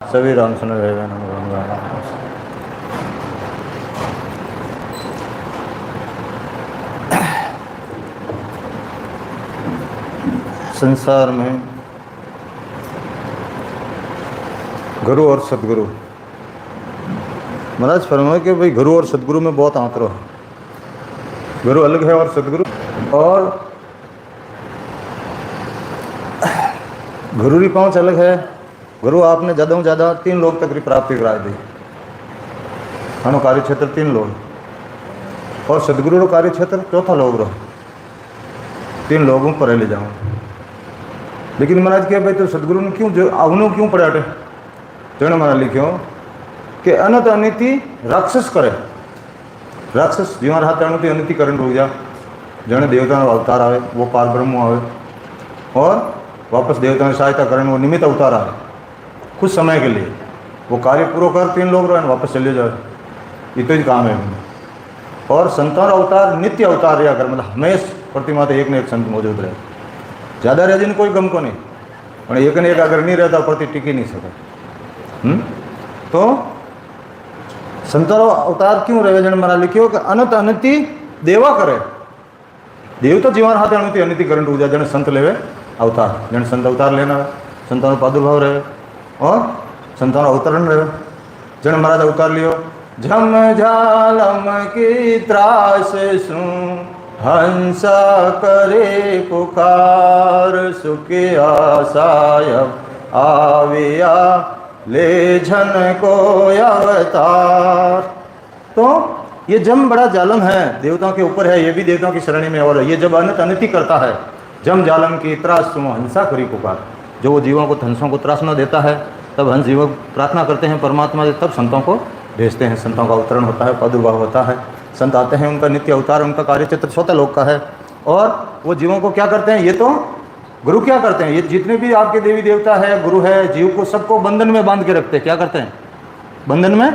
सभी रामचंद्र रहेगा नमो संसार में गुरु और सदगुरु। महाराज फरमाए कि भाई गुरु और सदगुरु में बहुत अंतर है। गुरु अलग है और सदगुरु, और गुरु की पहुँच अलग है। गुरु आपने ज़्यादा से ज़्यादा 3 लोग तक की प्राप्ति करा दी, हनो कार्य क्षेत्र 3 लोग, और सदगुरु रो कार्य क्षेत्र 4था लोग रो 3 लोगों पर ले जाऊँ। लेकिन महाराज क्या भाई तो सदगुरु ने क्यों उन्होंने क्यों पढ़ा तेने महाराज लिखो कि अनत अनिति राक्षस करे। राक्षस जीवन हाथ अनति अनिति करने रुक जा, जने देवता अवतार आवे वो पार ब्रह्म आवे, और वापस देवता ने सहायता करने वो निमित्त अवतार आवे कुछ समय के लिए। वो कार्य पूरा कर 3 लोग रहे वापस चले जाए, ये तो ही काम है। और संतान अवतार नित्य अवतार रहा कर, मतलब हमेशा प्रतिमा तो एक न एक संत मौजूद रहे। ज़्यादा रह जिन कोई गम को नहीं, और एक न एक अगर नहीं रहता प्रति टिकी नहीं सके। तो संतान अवतार क्यों रहे जन मरा लिखियो कि अनंत अनति देवा करे। देव तो जीवन हाथ अनति अनिति करंट हो जाए जन संत लेवे अवतार, जन संत अवतार लेना है, संतान प्रादुर्भाव रहे और संतान अवतरण रहे। जन महाराज अवतार लियो, झम झालम की त्रास सु हंसा करे पुकार, सुखी आसाय आविया ले झन को अवतार। तो ये जम बड़ा जालम है, देवताओं के ऊपर है, ये भी देवताओं की श्रेणी में। और ये जब अनंत अनिति करता है, जम जालम की त्रास सुनो हंसा करी पुकार, जो वो जीवों को हंसों को त्रास न देता है, तब हंस जीव प्रार्थना करते हैं परमात्मा से, तब संतों को भेजते हैं। संतों का अवतरण होता है, प्रादुर्भाव होता है, संत आते हैं, उनका नित्य अवतार, उनका कार्यक्षेत्र स्वतः लोक का है। और वो जीवों को क्या करते हैं, ये तो गुरु क्या करते हैं, ये जितने भी आपके देवी देवता है, गुरु है, जीव को सबको बंधन में बांध के रखते हैं। क्या करते हैं, बंधन में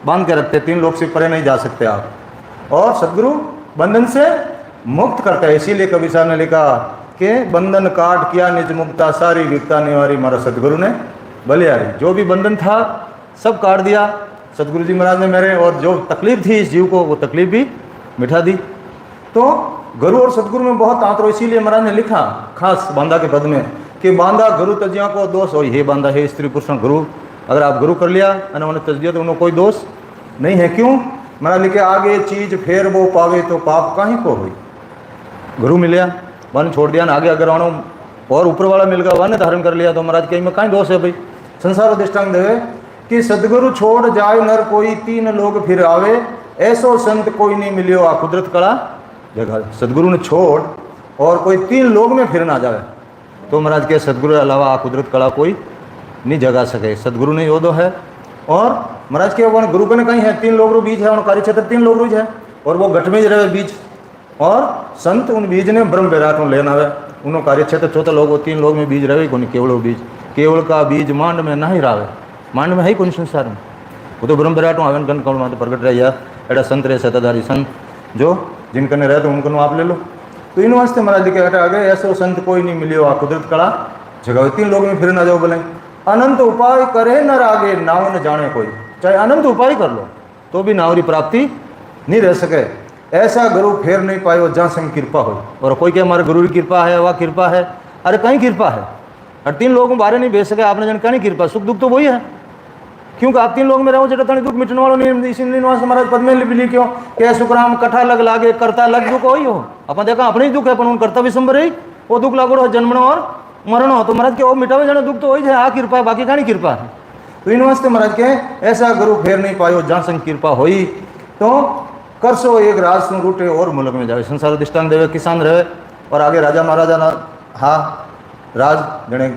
बांध के रखते हैं, 3 लोग से परे नहीं जा सकते आप। और सदगुरु बंधन से मुक्त करता है। इसीलिए कवि साहब ने लिखा कि बंधन काट किया निज मुक्ता, सारी विकता निवारी मारा सदगुरु ने बलियारी। जो भी बंधन था सब काट दिया सदगुरु जी महाराज ने मेरे, और जो तकलीफ थी इस जीव को वो तकलीफ भी मिटा दी। तो गुरु और सदगुरु में बहुत अंतर। इसीलिए महाराज ने लिखा खास बांदा के पद में कि बांदा गुरु तजिया को दोष हो, हे बांदा हे स्त्री पुरुष गुरु। अगर आप गुरु कर लिया और उन्हें तज दिया तो उन्हें कोई दोष नहीं है। क्यों, महाराज लिखे आगे चीज फेर वो पावे तो पाप कहीं को हुई। गुरु मिल गया वन छोड़ दिया, आगे अगर उन्होंने और ऊपर वाला मिल गया वन धारण कर लिया तो महाराज कहीं में कहीं दोष है भाई। संसार दृष्टांत देवे कि सदगुरु छोड़ जाए नर कोई, 3 लोग फिर आवे, ऐसो संत कोई नहीं मिलियो आ कुदरत कला जगह। सदगुरु ने छोड़ और कोई 3 लोग में फिर ना जाए तो महाराज के सदगुरु के अलावा आ कुदरत कला कोई नहीं जगा सके। सदगुरु ने योदो है। और महाराज के वन गुरु ने कहीं है 3 लोग रो बीज है, उन कार्य क्षेत्र 3 लोग रोज है, और वो घट में रहे बीज। और संत उन बीज ने ब्रह्म वैराट में लेना है, उन्होंने कार्य क्षेत्र 4 लोग, वो 3 लोग में बीज रहे को नहीं। केवल वो बीज, केवल का बीज मांड में नहीं रावे, मांड में है ही कौन संसार में, वो तो ब्रह्म विराट आवन गण कौन माते प्रकट रही है। एडा संत रहे सताधारी संत जो जिनका नहीं रहे तो उनको आप ले लो। तो इन वास्ते महाराज जी के आ गए ऐसे संत कोई नहीं मिलियो आ कुदरत कला जगह। 3 लोग में फिर ना जाओ बोले, अनंत उपाय करे न रागे नाव न जाने कोई। चाहे अनंत उपाय कर लो तो भी नावरी प्राप्ति नहीं रह सके। ऐसा गुरु फेर नहीं पायो जहाँ संग कृपा हो। और कोई क्या हमारे गुरु की कृपा है, वह कृपा है, अरे कहीं कृपा है। और 3 लोगों बारे नहीं भेज सके आपने जन कहीं कृपा, सुख दुख तो वही है। क्योंकि आप 3 लोग में रहो जटा दुख मिटने वालों नहीं। इसीलिए महाराज पद में लिख क्यों क्या सुखराम कथा लग लागे करता लग दुख वही हो। अपन देखा अपने ही दुख है पर करता भी संबर है, वो दुख लागो रहो जन्मनो और मरणो। तो महाराज के वो मिटावे जाने दुख तो वही है, आ कृपा है, बाकी कहीं कृपा है। तो इन वास्ते महाराज के ऐसा गुरु फेर नहीं पायो जहाँ संग कृपा होई। तो करसो एक राज सुन रूटे और मुल्क में जावे। संसार दृष्टांत देवे किसान रहे और आगे राजा महाराजा ना हाँ राज जने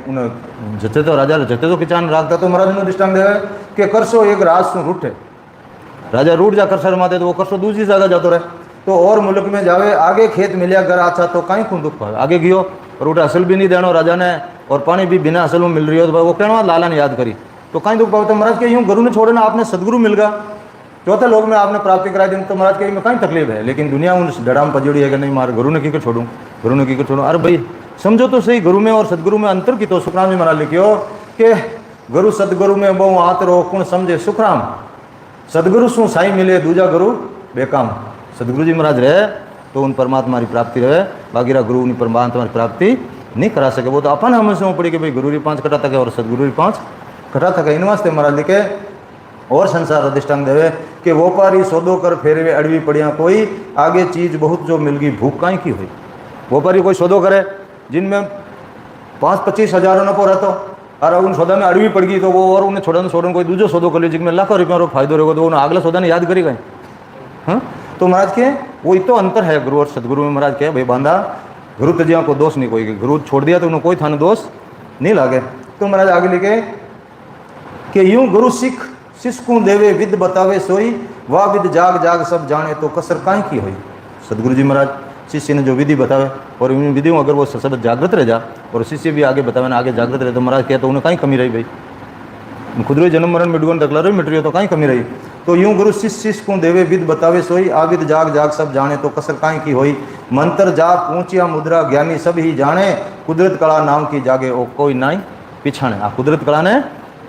जते तो राजा जते तो किसान रागता। तो महाराज ने दृष्टांत देवे कि करसो एक राज सुन रूठे, राजा रूट जा करसर माते तो वो करसो दूसरी जगह जातो रहे। तो और मुल्क में जावे, आगे खेत मिलिया घर अच्छा तो कहीं खून दुख पावे। आगे गयो रूट असल भी नहीं देनो राजा ने, और पानी भी बिना असल में मिल रही हो तो वो कहना लाला ने याद करी तो कहीं दुख पावे। तो महाराज के यूँ गुरु ने छोड़े ना, आपने सदगुरु मिल गया, 4 लोग में आपने प्राप्ति कराई दी, तो महाराज के में कहीं तकलीफ है। लेकिन दुनिया उन डराम पजड़ी है कि नहीं मारे गुरु ने की छोड़ूँ, गुरु ने की छोड़ूँ। अरे भाई समझो तो सही, गुरु में और सदगुरु में अंतर की। तो सुखराम जी महाराज लिखियो कि गुरु सदगुरु में बहु आत रो कुण समझे सुखराम। सदगुरु शू साई मिले दूजा गुरु बेकाम। सदगुरु जी महाराज रहे तो उन परमात्मा की प्राप्ति रहे, बाकी गुरु उन परमात्मा की प्राप्ति नहीं करा सके। वो तो अपन हमें से पड़ी कि भाई गुरु री 5 कटा तक और सदगुरु री 5 कटा तक। इन वास्ते महाराज लिखे और संसार अधिष्ठान देवे कि व्यापारी सौदो कर फेरवे अड़वी पड़िया कोई, आगे चीज बहुत जो मिल गई भूख काई की हुई। व्यापारी कोई सौदो करे जिनमें 5-25 हज़ार नफो रहता और उन सौदा में अड़वी पड़ गई तो वो और उन्हें छोड़न कोई दूसरो सौदो कर लिया जिसमें लाखों रुपया फायदो रहेगा तो उन्हें अगला सौदा ने याद करी गए। हाँ तो महाराज के वो तो अंतर है गुरु और सदगुरु में। महाराज के भाई बांधा गुरु तजिया को दोष नहीं कोई, गुरु छोड़ दिया तो उन्हें कोई थाने दोष नहीं लागे। तो महाराज आगे लिखे कि यूं गुरु सिख शिष्कू देवे विद बतावे सोई, वाह विद जाग जाग सब जाने तो कसर काई की हुई। सदगुरु जी महाराज शिष्य ने जो विधि बतावे और इन विधियों अगर वो सब जागृत रह जा और शिष्य भी आगे बतावे ना आगे जागृत रहे तो महाराज क्या तो उन्हें कहीं कमी रही भाई। खुद जन्म मरण मिटगुन डकला रही मिट रही तो कहीं कमी रही। तो यूं गुरु शिष्य को देवे विद बतावे सोई, आविद जाग जाग सब जाने तो कसर काई की होई। मंत्र जाप ऊंचिया मुद्रा ज्ञानी सब ही जाने, कुदरत कला नाम की जागे ओ कोई नाई पिछाने। कुदरत कला ने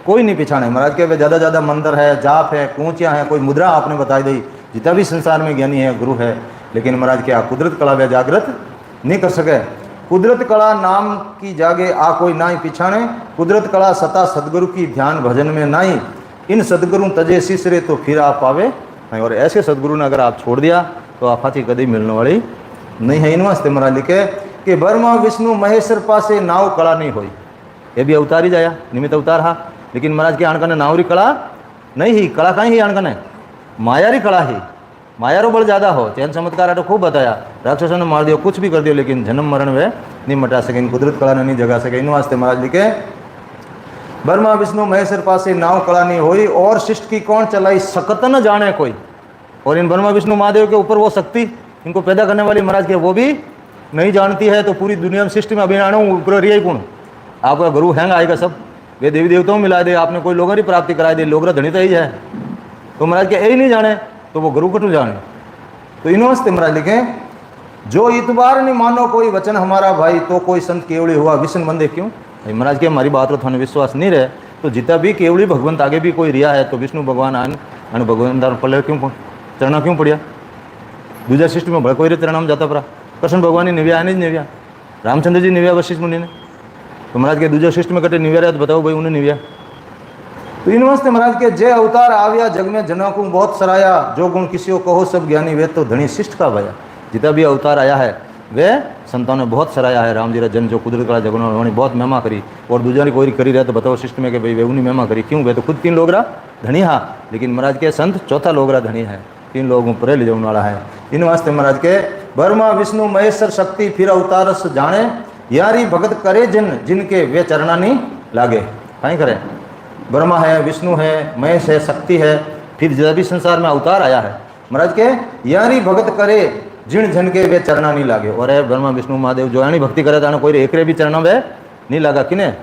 कोई नहीं पिछाने। महाराज के ज़्यादा ज़्यादा मंत्र है जाप है ऊंचिया है कोई मुद्रा आपने बताई दी, जितना भी संसार में ज्ञानी है गुरु है, लेकिन महाराज क्या कुदरत कला वे जागृत नहीं कर सके। कुदरत कला नाम की जागे आ कोई नाई पिछाने, कुदरत कला सता सदगुरु की ध्यान भजन में नाई। इन सदगुरु तजे सिसरे तो फिर आप पावे नहीं। और ऐसे सदगुरु ने अगर आप छोड़ दिया तो आप हाथी कभी मिलने वाली नहीं है। इन वास्ते महाराज लिखे कि ब्रह्मा विष्णु महेश्वर पासे नाव कला नहीं हुई। ये भी अवतार ही जाया निमित्त अवतार हा, लेकिन महाराज के आणकने नावरी कला नहीं ही। कला कहीं ही आणकने मायारी कला ही, माया रो बल ज्यादा हो। चैन चमत्कार तो खूब बताया, राक्षसों ने मार दिया कुछ भी कर दिया लेकिन जन्म मरण वे नहीं मटा सके, कुदरत कला ने नहीं जगा सके। इन वास्ते महाराज लिखे ब्रह्मा विष्णु महेश्वर पासे नाव कला नहीं हुई, और शिष्ट की कौन चलाई सकत न जाने कोई। और इन ब्रह्मा विष्णु महादेव के ऊपर वो शक्ति इनको पैदा करने वाली महाराज के वो भी नहीं जानती है। तो पूरी दुनिया में सृष्टि में अभिनाण ऊपर रिया ही पूर्ण आपका गुरु हैंग आएगा सब। वे देवी देवताओं में मिला दे, आपने कोई लोगों की प्राप्ति कराई दे, लोग धनी तो ही है। तो महाराज के यही नहीं जाने तो वो गुरु कटू जाने। तो इन वास्ते महाराज लिखे जो इतबार नहीं मानो कोई वचन हमारा भाई, तो कोई संत केवड़ी हुआ विष्णु बंदे क्यों। महाराज के हमारी बात थाने विश्वास नहीं रहे तो जितना भी केवड़ी भगवंत आगे भी कोई रिया है तो विष्णु भगवान आन भगवान पल्ले क्यों चरणा क्यों पड़िया। दूसरा सृष्टि में भले कोई चरणा में जाता पड़ा, कृष्ण भगवान ने निव्या नहीं निव्या, रामचंद्र जी निव्या वशिष्ठ मुनि ने। तो महाराज के दूसरे सृष्टि में कटे निव्या रहे तो बताओ भाई उन्हें निव्या। तो इन वास्ते महाराज के जय अवतार आव्या जग में जना को बहुत सराया, जो गुण किसी को कहो सब ज्ञानी वे तो धनी शिष्ट का भया। जितना भी अवतार आया है वे संतों ने बहुत सराया है। राम जी जन जो कुदरत कला जगन उन्होंने बहुत महिमा करी, और दूसरा ने कोई करी रहे तो बताओ शिष्ट में कि भाई वे उन्हीं महिमा करी क्यों। वे तो खुद 3 लोग रहा धनी हा, लेकिन महाराज के संत चौथा लोग रहा धनी है, 3 लोगों पर ले जाने वाला है। इन वास्ते महाराज के ब्रह्मा विष्णु महेश्वर शक्ति फिर अवतारस जाने, यारी भगत करे जिन जिनके वे चरणा नहीं लागे। कहीं करे ब्रह्मा है विष्णु है महेश है शक्ति है, फिर जब भी संसार में अवतार आया है महाराज के यारी भगत करे जिन जन के वे चरणा नहीं लागे। और ब्रह्मा विष्णु महादेव जो यानी भक्ति करे था कोई एक भी चरणा वे नहीं लगा, किने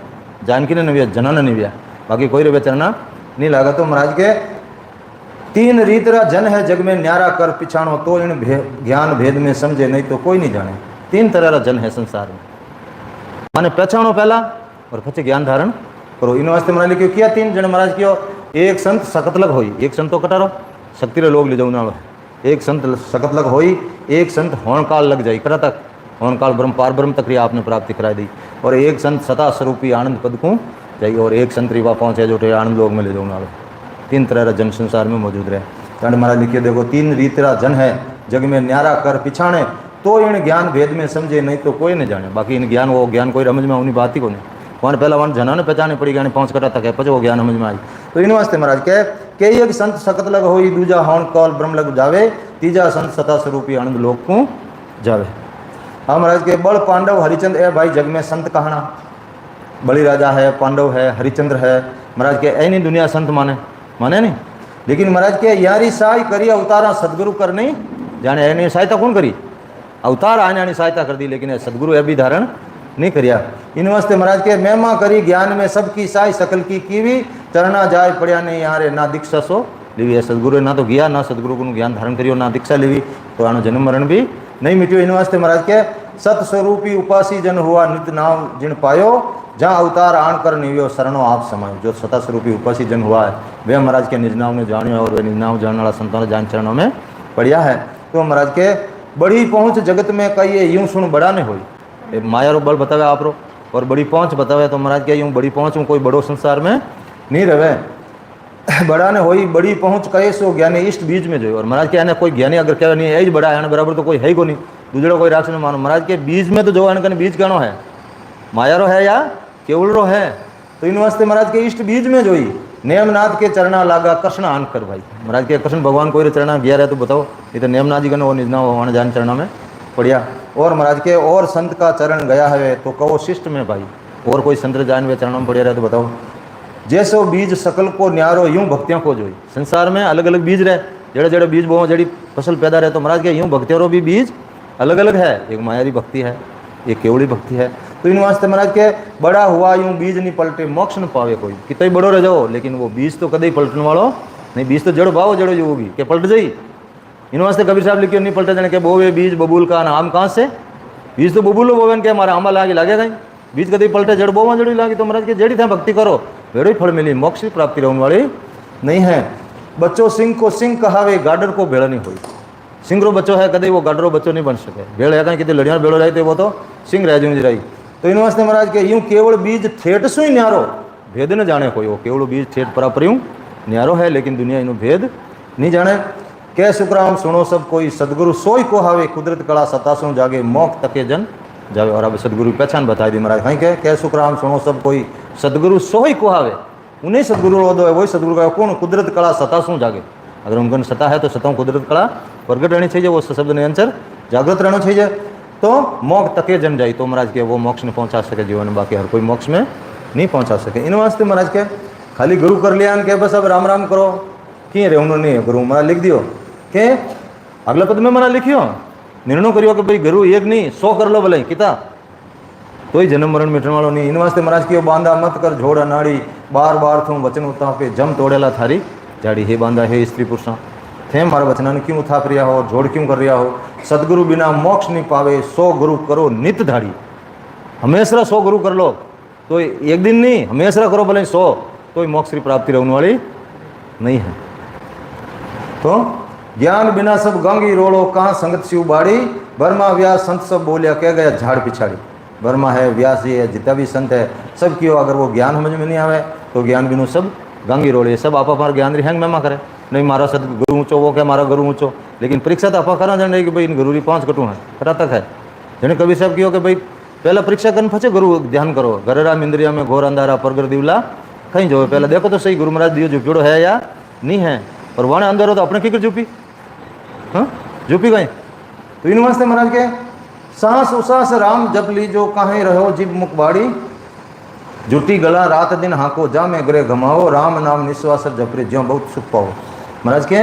जानकी ने नव्या जना ने निव्या, बाकी कोई वे चरणा नहीं लगा। तो महाराज के 3 रीतरा जन है जग में न्यारा कर पिछाणो, तो इन ज्ञान भेद में समझे नहीं तो कोई नहीं जाने। 3 तरह का जन है संसार में, माने पहचानो पहला और પછી ज्ञान धारण करो। इन वास्ते महाराज क्यों किया 3 जन महाराज क्यों। एक संत सकतलग होई, एक संत तो कटारो शक्ति रे लोग ले जाऊ नालो, एक संत सकतलग होई, एक संत होण काल लग जाई करा तक होण काल ब्रह्म पार ब्रह्म तक आपने प्राप्ति कराई दी, और एक संत सता स्वरूपी आनंद पद को जाएगी, और एक संत रिवा पहुँचे जो आनंद लोग में ले जाऊ नालो। 3 तरह का जन संसार में मौजूद रहे। कारण महाराज लिखिए देखो 3 रीतरा जन है जग में न्यारा कर पिछाणे, तो इन ज्ञान भेद में समझे नहीं तो कोई नहीं जाने। बाकी इन ज्ञान वो ज्ञान कोई समझ में उन्हीं बात ही को नहीं, कौन पहला वन जना ने पहचाने पड़ी ज्ञान 5 कटा तक है पच वो ज्ञान समझ में आई। तो इन वास्ते महाराज के एक संत सकत लग होई, दूजा हौण कौल ब्रह्म लग जावे, तीजा संत सता स्वरूपी आनंद लोक को जावे। हाँ महाराज के बड़ पांडव हरिचंद ए भाई जग में संत कहना, बलि राजा है पांडव है हरिचंद्र है महाराज के ऐ नहीं दुनिया संत माने नहीं, लेकिन महाराज के यारी साई करी अवतारा सदगुरु कर नहीं जाने ऐनी सहायता कौन करी, अवतार आने सहायता कर दी, लेकिन सदगुरु अभी धारण नहीं करिया। इन वास्ते महाराज के महिमा करी ज्ञान में सबकी साई सकल की कीवी, चरना जाय पड़िया नहीं यारे ना दीक्षा सो लीवी। सदगुरु ना तो गया ना सदगुरु को ज्ञान धारण करियो ना दीक्षा लीवी, तो आनो जन्म मरण भी नहीं मिटियो। इन वास्ते महाराज के सत स्वरूपी उपासी जन हुआ नित नाम जिन पायो, जहाँ अवतार आन कर निव्यो शरणों आप समायो। जो सता स्वरूपी उपासी जन हुआ है वे महाराज के निज नाम ने जानियो और वे निज नाम जानने वाला संतान जान चरणों में पड़िया है। तो महाराज के बड़ी पहुँच जगत में कही यूं सुन बड़ा ने हुई, माया रो बल बतावे आप रो और बड़ी पहुँच बतावे। तो महाराज के यूं बड़ी पहुँच में कोई बड़ो संसार में नहीं रहे। बड़ा ने होई बड़ी पहुँच कहे सो ज्ञानी इष्ट बीज में जो। और महाराज के कोई ज्ञानी अगर कहे नहीं एज बड़ा है बराबर तो कोई है ही को नहीं, दूसरा कोई राक्षस में मानो। महाराज के बीज में तो जो है बीज कहनो है माया रो है या केवल रो है। तो इन वास्ते महाराज के इष्ट बीज में जोई नेमनाथ के चरणा लागा कृष्ण आन कर भाई। महाराज के कृष्ण भगवान कोई चरणा गया रहे तो बताओ, ये तो नेमनाथ जी का वो निजना भगवान जान चरणा में पड़िया। और महाराज के और संत का चरण गया है तो कहो शिष्ट में भाई, और कोई संत जान वे चरणों में पड़िया रहे तो बताओ। जैसो बीज सकल को न्यारो यूं भक्तियों को जोई। संसार में अलग अलग बीज रहे, जड़े जड़े बीज बो जड़ी फसल पैदा रहे। तो महाराज के यूं भक्तियों भी बीज अलग अलग है, एक मायारी भक्ति है एक केवड़ी भक्ति है। तो इन वास्ते महाराज के बड़ा हुआ यूं बीज नहीं पलटे मोक्ष न पावे कोई। कितना बड़ो रह जाओ लेकिन वो बीज तो कदे पलटने वालो नहीं, बीज तो जड़ भाव जड़ो जो भी के पलट जाई। इन वास्ते कबीर साहब लिखियो नहीं पलटे जाने के बोवे बीज बबूल का नाम कहाँ से, बीज तो बबूलो बोवन के हमारा आंबा लागे लागेगा ही, बीज कदे पलटे जड़ बोवा जड़ी लागी। तो महाराज के जड़ी था भक्ति करो वेड़ो ही फल मिली, मोक्ष की प्राप्ति रहने वाली नहीं है। बच्चों सिंह को सिंह कहावे गाडर को भेड़ नहीं हुई। सिंह रो बच्चो है कदे वो गाडरो बच्चो नहीं बन सके, भेड़ है कहीं कितने लड़ियाँ भेड़ो रही वो तो सिंह रह जूंगी रही। तो इन वास्ते महाराज के यूं केवल बीज ठेठ सु ही न्यारो भेद न जाने कोई। वो केवल बीज ठेठ परापर यूं न्यारो है लेकिन दुनिया इन्हों भेद नहीं जाने। कह सुखराम सुनो सब कोई सदगुरु सोई को हावे, कुदरत कला सतासों जागे मोक तके जन जावे। और अब सदगुरु की पहचान बता दी महाराज कहीं कह सुखराम सुनो सब कोई सदगुरु सोई को हावे, उन्हें सदगुरु लो दो है वही सदगुरु का कौन, कुदरत कला सतासों जागे। अगर उनका सता है तो सताओं कुदरत कला प्रगट रहनी चाहिए, वो शब्द निरंतर जागृत रहना चाहिए। तो मोक्ष तके जन जाई तो महाराज के वो मोक्ष ने पहुंचा सके जीवन में, बाकी हर कोई मोक्ष में नहीं पहुंचा सके। इन वास्ते महाराज के खाली गुरु कर लिया के बस अब राम राम करो कि रे उन्होंने नहीं गुरु महाराज लिख दियो के अगला पद में महाराज लिखियो निर्णय करियो कि भाई गुरु एक नहीं 100 कर लो भले किता तो ही जन्म मरण मिटने वालों नहीं। इन वास्ते महाराज की बांधा मत कर झोड़ा नाड़ी, बार बार तू वचन उतापे जम तोड़ेला थारी झाड़ी। हे बांधा हे स्त्री पुरुषा थे मारा वचना ने क्यों उथाप रिया हो, झोड़ क्यों कर रिया हो। सदगुरु बिना मोक्ष नहीं पावे, 100 गुरु करो नित धाड़ी। हमेशा 100 गुरु कर लो तो एक दिन नहीं हमेशा करो भले 100 तो मोक्ष की प्राप्ति रहने वाली नहीं है। तो ज्ञान बिना सब गंगी रोड़ो, कहाँ संगत शिव बाड़ी। बर्मा व्यास संत सब बोलिया कह गया झाड़ पिछाड़ी। बर्मा है व्यास जी है जितना भी संत है सब क्यों अगर वो ज्ञान समझ में नहीं आवे तो ज्ञान बिनु सब गंगी रोड़े। सब आप हमारा ज्ञान रिहंग में करे नहीं मारा सदगुरु ऊँचो वो क्या मारा गुरु ऊँचो, लेकिन परीक्षा तो आप करा जाने कि भाई इन गुरु 5 कटू है फटा तक है। जने कभी सब क्यों कि भाई पहला परीक्षा करने फंसे गुरु ध्यान करो। घरेराम इंद्रिया में घोर अंधारा परगर दिवला कहीं जो पहले देखो तो सही गुरु महाराज दियो झुपड़ो है या नहीं है। और वहाँ अंदर हो तो अपने फिक्र झुपी हाँ झुपी गई। तो इन वास्ते महाराज के सांस उसास राम जप लीजो, काहे रहो जीव मुखबाड़ी। जुटी गला रात दिन हाको जा में गृह घमाओ, राम नाम निश्वास जपरे ज्यों बहुत सुख पाओ। महाराज के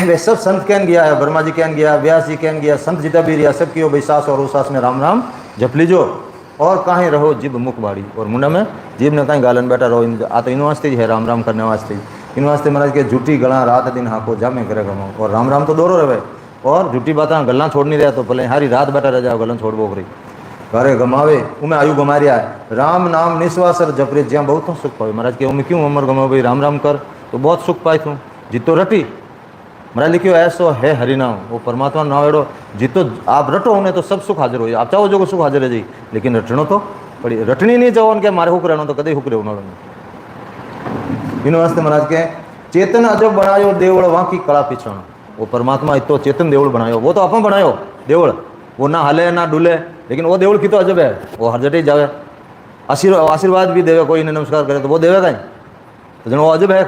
वे सब संत कहन गया है, वर्मा जी कहन गया, व्यास जी कहन गया, संत जितना भी रिया सब कियो भाई सास और उसास में राम राम जप लीजो। और काहे रहो जीव मुखबाड़ी, और मुंडा में जीव ने कहीं गालन बैठा रहो। आ तो इन वास्ते ही है राम राम करने वास्ते। इन वास्ते महाराज के झूठी गला रात दिन हाको जा में गृह घमाओ। और राम राम तो दोरो रहे और झूठी बातें गल्ला छोड़ नहीं रहा तो भले हारी रात बैठा रह जाओ गलन छोड़ बोक रही घरे गमावे उमें आयु गमा रहा है। राम नाम निश्वासर जपरे ज्यां बहुत सुख पाए। महाराज के उमें क्यों उम्र गमाओ भाई राम राम कर तो बहुत सुख पाए तू जितो रटी। महाराज लिखियो ऐसो है हरिनाम, वो परमात्मा नाम एड़ो जितो आप रटो उन्हें तो सब सुख हाजिर हो जाए। आप चाहो जो सुख हाजिर है जी, लेकिन रटनो तो पड़ी रटनी नहीं चाहो उनके मारे हुक रहना तो कदे हुक रहे। इन वास्ते महाराज के चेतन अजब बनायो देवड़ वहाँ की कला पिछाणो। वो परमात्मा इतो चेतन देवड़ बनायो, वो तो अपन बनायो देवड़, वो ना हले ना डुले, लेकिन वो देवड़ की तो अजब है, वो हर जगह जावे आशीर्वाद भी देवे, कोई ने नमस्कार करे तो वो देवे कहीं तो जन वो अजब है।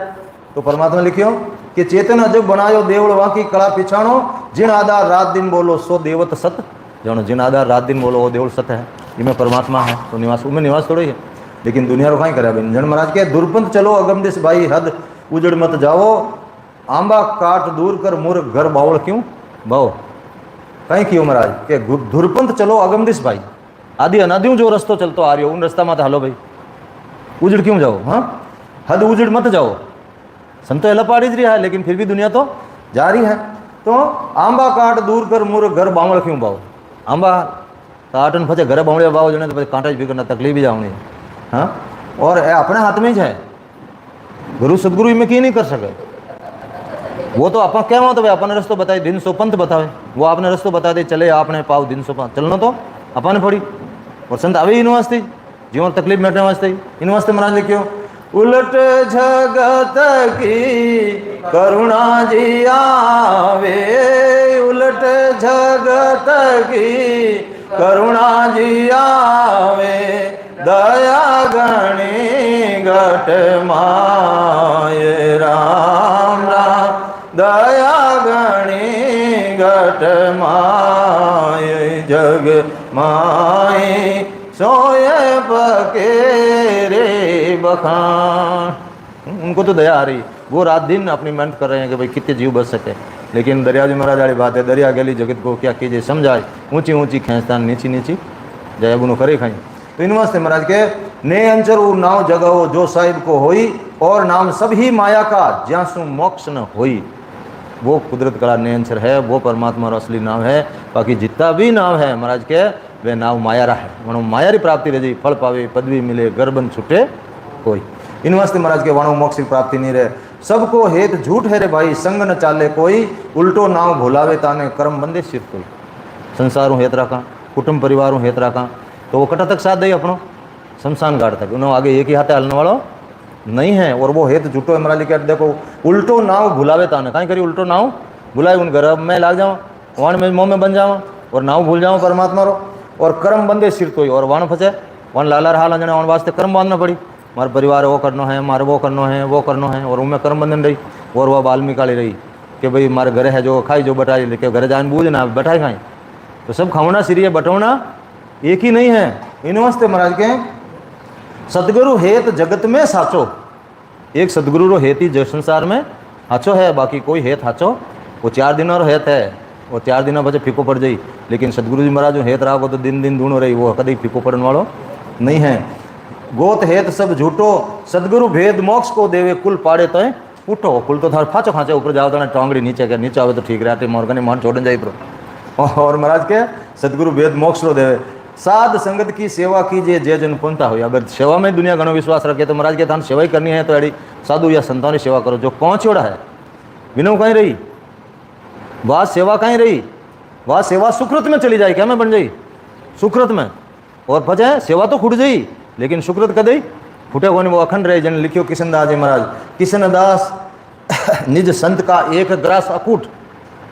तो परमात्मा लिखियो कि चेतन अजब बनायो देवड़ वहाँ की कला पिछाणो, जिन आधार रात दिन बोलो सो देवत सत जानो। जिन आधार रात दिन बोलो वो देवड़ सत है, इनमें परमात्मा है तो निवास उनमें निवास थोड़ी है। लेकिन दुनिया रो कहीं करे जन महाराज के दुर्पंथ चलो अगम दिस भाई हद उजड़ मत जाओ, आंबा काट दूर कर मुर घर बावड़ क्यों बाओ। कहीं क्यों महाराज के धुरपंथ चलो अगम दिस भाई, आदि अनादियों जो रस्तो चलतो आ रही हो उन रास्ता मत हालो भाई, उजड़ क्यों जाओ। हाँ हद उजड़ मत जाओ। संतो एला पाड़ी रहा है लेकिन फिर भी दुनिया तो जा रही है। तो आंबा काट दूर कर मुर घर बावड़ क्यों बाओ। आंबा तो आटन फचे घरे बमड़े बाव जने तो कांटा भी करना तकलीफ भी जावनी। हाँ, और अपने हाथ में ही है, गुरु सदगुरु में की नहीं कर सके। वो तो आप क्या तो भाई अपने रस्तो बताए, दिन सो पंथ बतावे, वो आपने रस्तो बता दे, चले आपने पाओ दिन सो पंथ चलना तो अपने पड़ी। और संत आवे इन वास्ते जीवन तकलीफ मेटने वास्ते, इन वास्ते महाराज लिखियो, उलट जगत की करुणा जी आवे, उलट जगत की करुणा जी आवे, दया गणी घट माये राम राम, दया गणी घट माये जग माये, सोए पकेरे बखान। उनको तो दया आ रही, वो रात दिन अपनी मेहनत कर रहे हैं कि भाई कितने जीव बच सके। लेकिन दरिया जी महाराज वाली बात है, दरिया गली जगत को क्या कीजिए समझाए, ऊंची ऊंची खेचता नीची नीची जय बुनो करे खाई। तो इन वास्ते महाराज के ने अंचर वो नाव जगाओ जो साहिब को होई, और नाम सभी माया का ज्यासु मोक्ष न होई। वो कुदरत का ने अंचर है, वो परमात्मा का असली नाम है। बाकी जितना भी नाम है महाराज के वे नाव माया रहा है, वणो माया री प्राप्ति रह जाए, फल पावे पदवी मिले गर्बन छूटे कोई। इन वास्ते महाराज के वणो मोक्ष की प्राप्ति नहीं रहे। सबको हेत झूठ है रे भाई, संग न चाले कोई, उल्टो नाव भुलावे ताने कर्म बंदे सिर कोई। संसारों हेत रखा, कुटुंब परिवारों हेत रखा, तो वो कटा तक साथ दे अपनो शमशान घाट तक, उन्होंने आगे एक ही हाथे हलने वालों नहीं है। और वो हेत झूठो है महाराज लिखा, देखो उल्टो नाव भुलावे ताने, कहीं करी उल्टो नाव भुलाए, उन गर्भ में लाग जाओ, वाण में मोह में बन जाओ और नाव भूल जाओ परमात्मा रो, और कर्म बंदे सिर तो ही, और वाण फंसे वन लाला रहा लंजने, वन वास्ते कर्म बांधना पड़ी। मारे परिवार वो करना है, मारे वो करना है, वो करना है, और उनमें कर्म बंधन रही। और वह बाल्मीकि काली रही कि भाई मारे घरे है जो खाई जो बटाई, लेके घरे जान बूझ ना बैठाई खाई, तो सब खावना सिरिये बटवना एक ही नहीं है। इन वास्ते महाराज के सदगुरु हेत जगत में साचो, एक सदगुरु रो हेत ही जग संसार में हाचो है, बाकी कोई हेत हाचो वो 4 दिनों रो हेत है, वो 4 दिनों बचे फीको पड़ जाई। लेकिन सदगुरु जी महाराज जो हेत रहा तो दिन दिन दूनो रही, वो कभी फीको पड़ने वालो नहीं है। गोत हेत सब झूठो, सदगुरु भेद मोक्ष को देवे, कुल पाड़े तो उठो, कुल तो थार फाचो खाचे ऊपर जाओ तो टांगड़ी नीचे के नीचे आवे तो ठीक रहते, मोरगने मान छोड़न जाई प्रो। और महाराज के सदगुरु भेद मोक्ष को देवे, साध संगत की सेवा कीजिए जय जन पुनता हो। अगर सेवा में दुनिया घणो विश्वास रखे तो महाराज के थान सेवा ही करनी है तो अड़ी साधु या संतों की सेवा करो। जो पहुंचोड़ा है बिनो कहीं रही, वह सेवा कहीं रही, वह सेवा सुकृत में चली जाए, क्या में बन जाई सुकृत में, और बजाय सेवा तो खुट जाई लेकिन सुकृत कदई फूटे होने वो अखंड रहे। जन लिखियो किशनदास जी महाराज, किशनदास निज संत का एक ग्रास अकूट,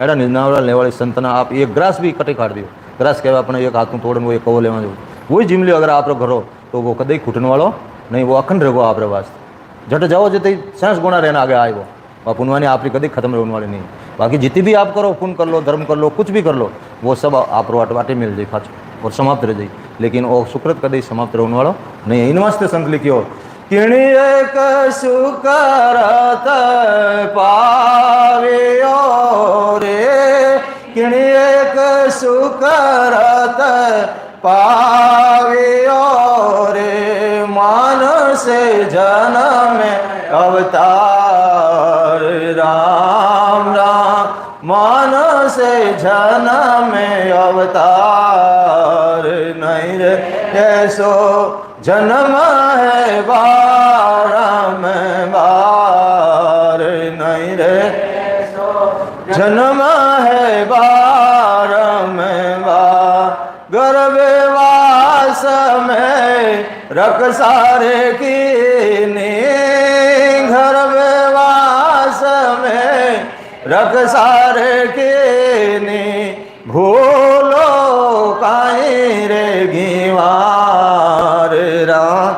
एड़ा निज नावड़ा लेवाली संतना आप एक ग्रास भी कटे काट दियो, ग्रास कहवा अपने एक हाथ में तोड़न वो एक कवो लेवा जो वही जिम लियो अगर आप घरो तो वो कदई खुटने वालो नहीं, वो अखंड रहेगो आप वास्ते। झट जाओ जितनी सांस गुणा रहना आगे आए वो पुण्यवानी आपकी कभी खत्म होने वाली नहीं। बाकी जितनी भी आप करो, पुण्य कर लो, धर्म कर लो, कुछ भी कर लो, वो सब आप वाटे मिल जाए पाछो और समाप्त रह जाए। लेकिन वो सुकृत कभी समाप्त होने वालों नहीं है। इन वास्ते संत लिखियो, किणी एक सुकरत पावियो रे, किणी एक सुकरत पावियो रे, मानस जन्म अवतार राम राम, मानस जन्म अवतार नहीं रे, ऐसो जन्म है बारम बार नहीं रे, जन्म है बारम बार, गर्भवास में रख सारे की नी, गर्भवास में रख सारे की नी, भूलो काई रे घीवार राम,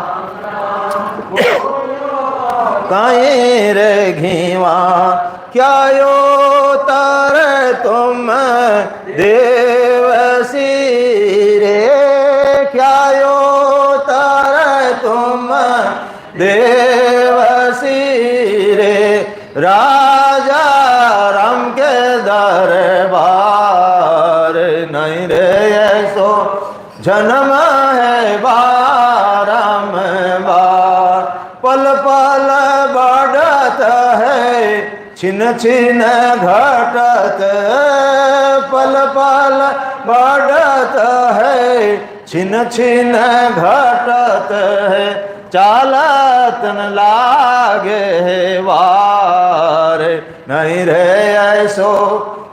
काई रे घीवार, क्या यो तर तुम देवसी रे, क्या यो तर तुम देवसी रे, राजा राम के दरबार नहीं रे, ऐसो जन्म है बारम बार, पल पल बढ़त है छिन छिन घटत पल पल बढ़त है, छिन छिन घटत है चालत न लागे वार, नहीं रे ऐसो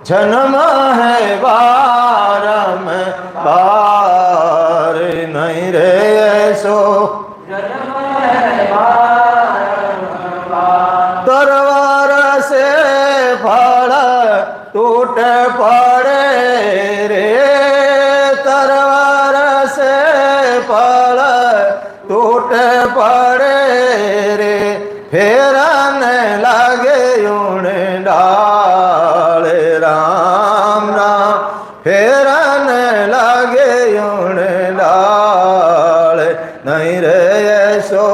जन्म है बारम बार, नहीं रे ऐसो तरवार से फल टूट पड़े रे, तरवार से फल टूट पड़े रे, फेरने लगे ऊण डाल राम राम, फेरने लगे ऊण डाल, नहीं रे ऐसो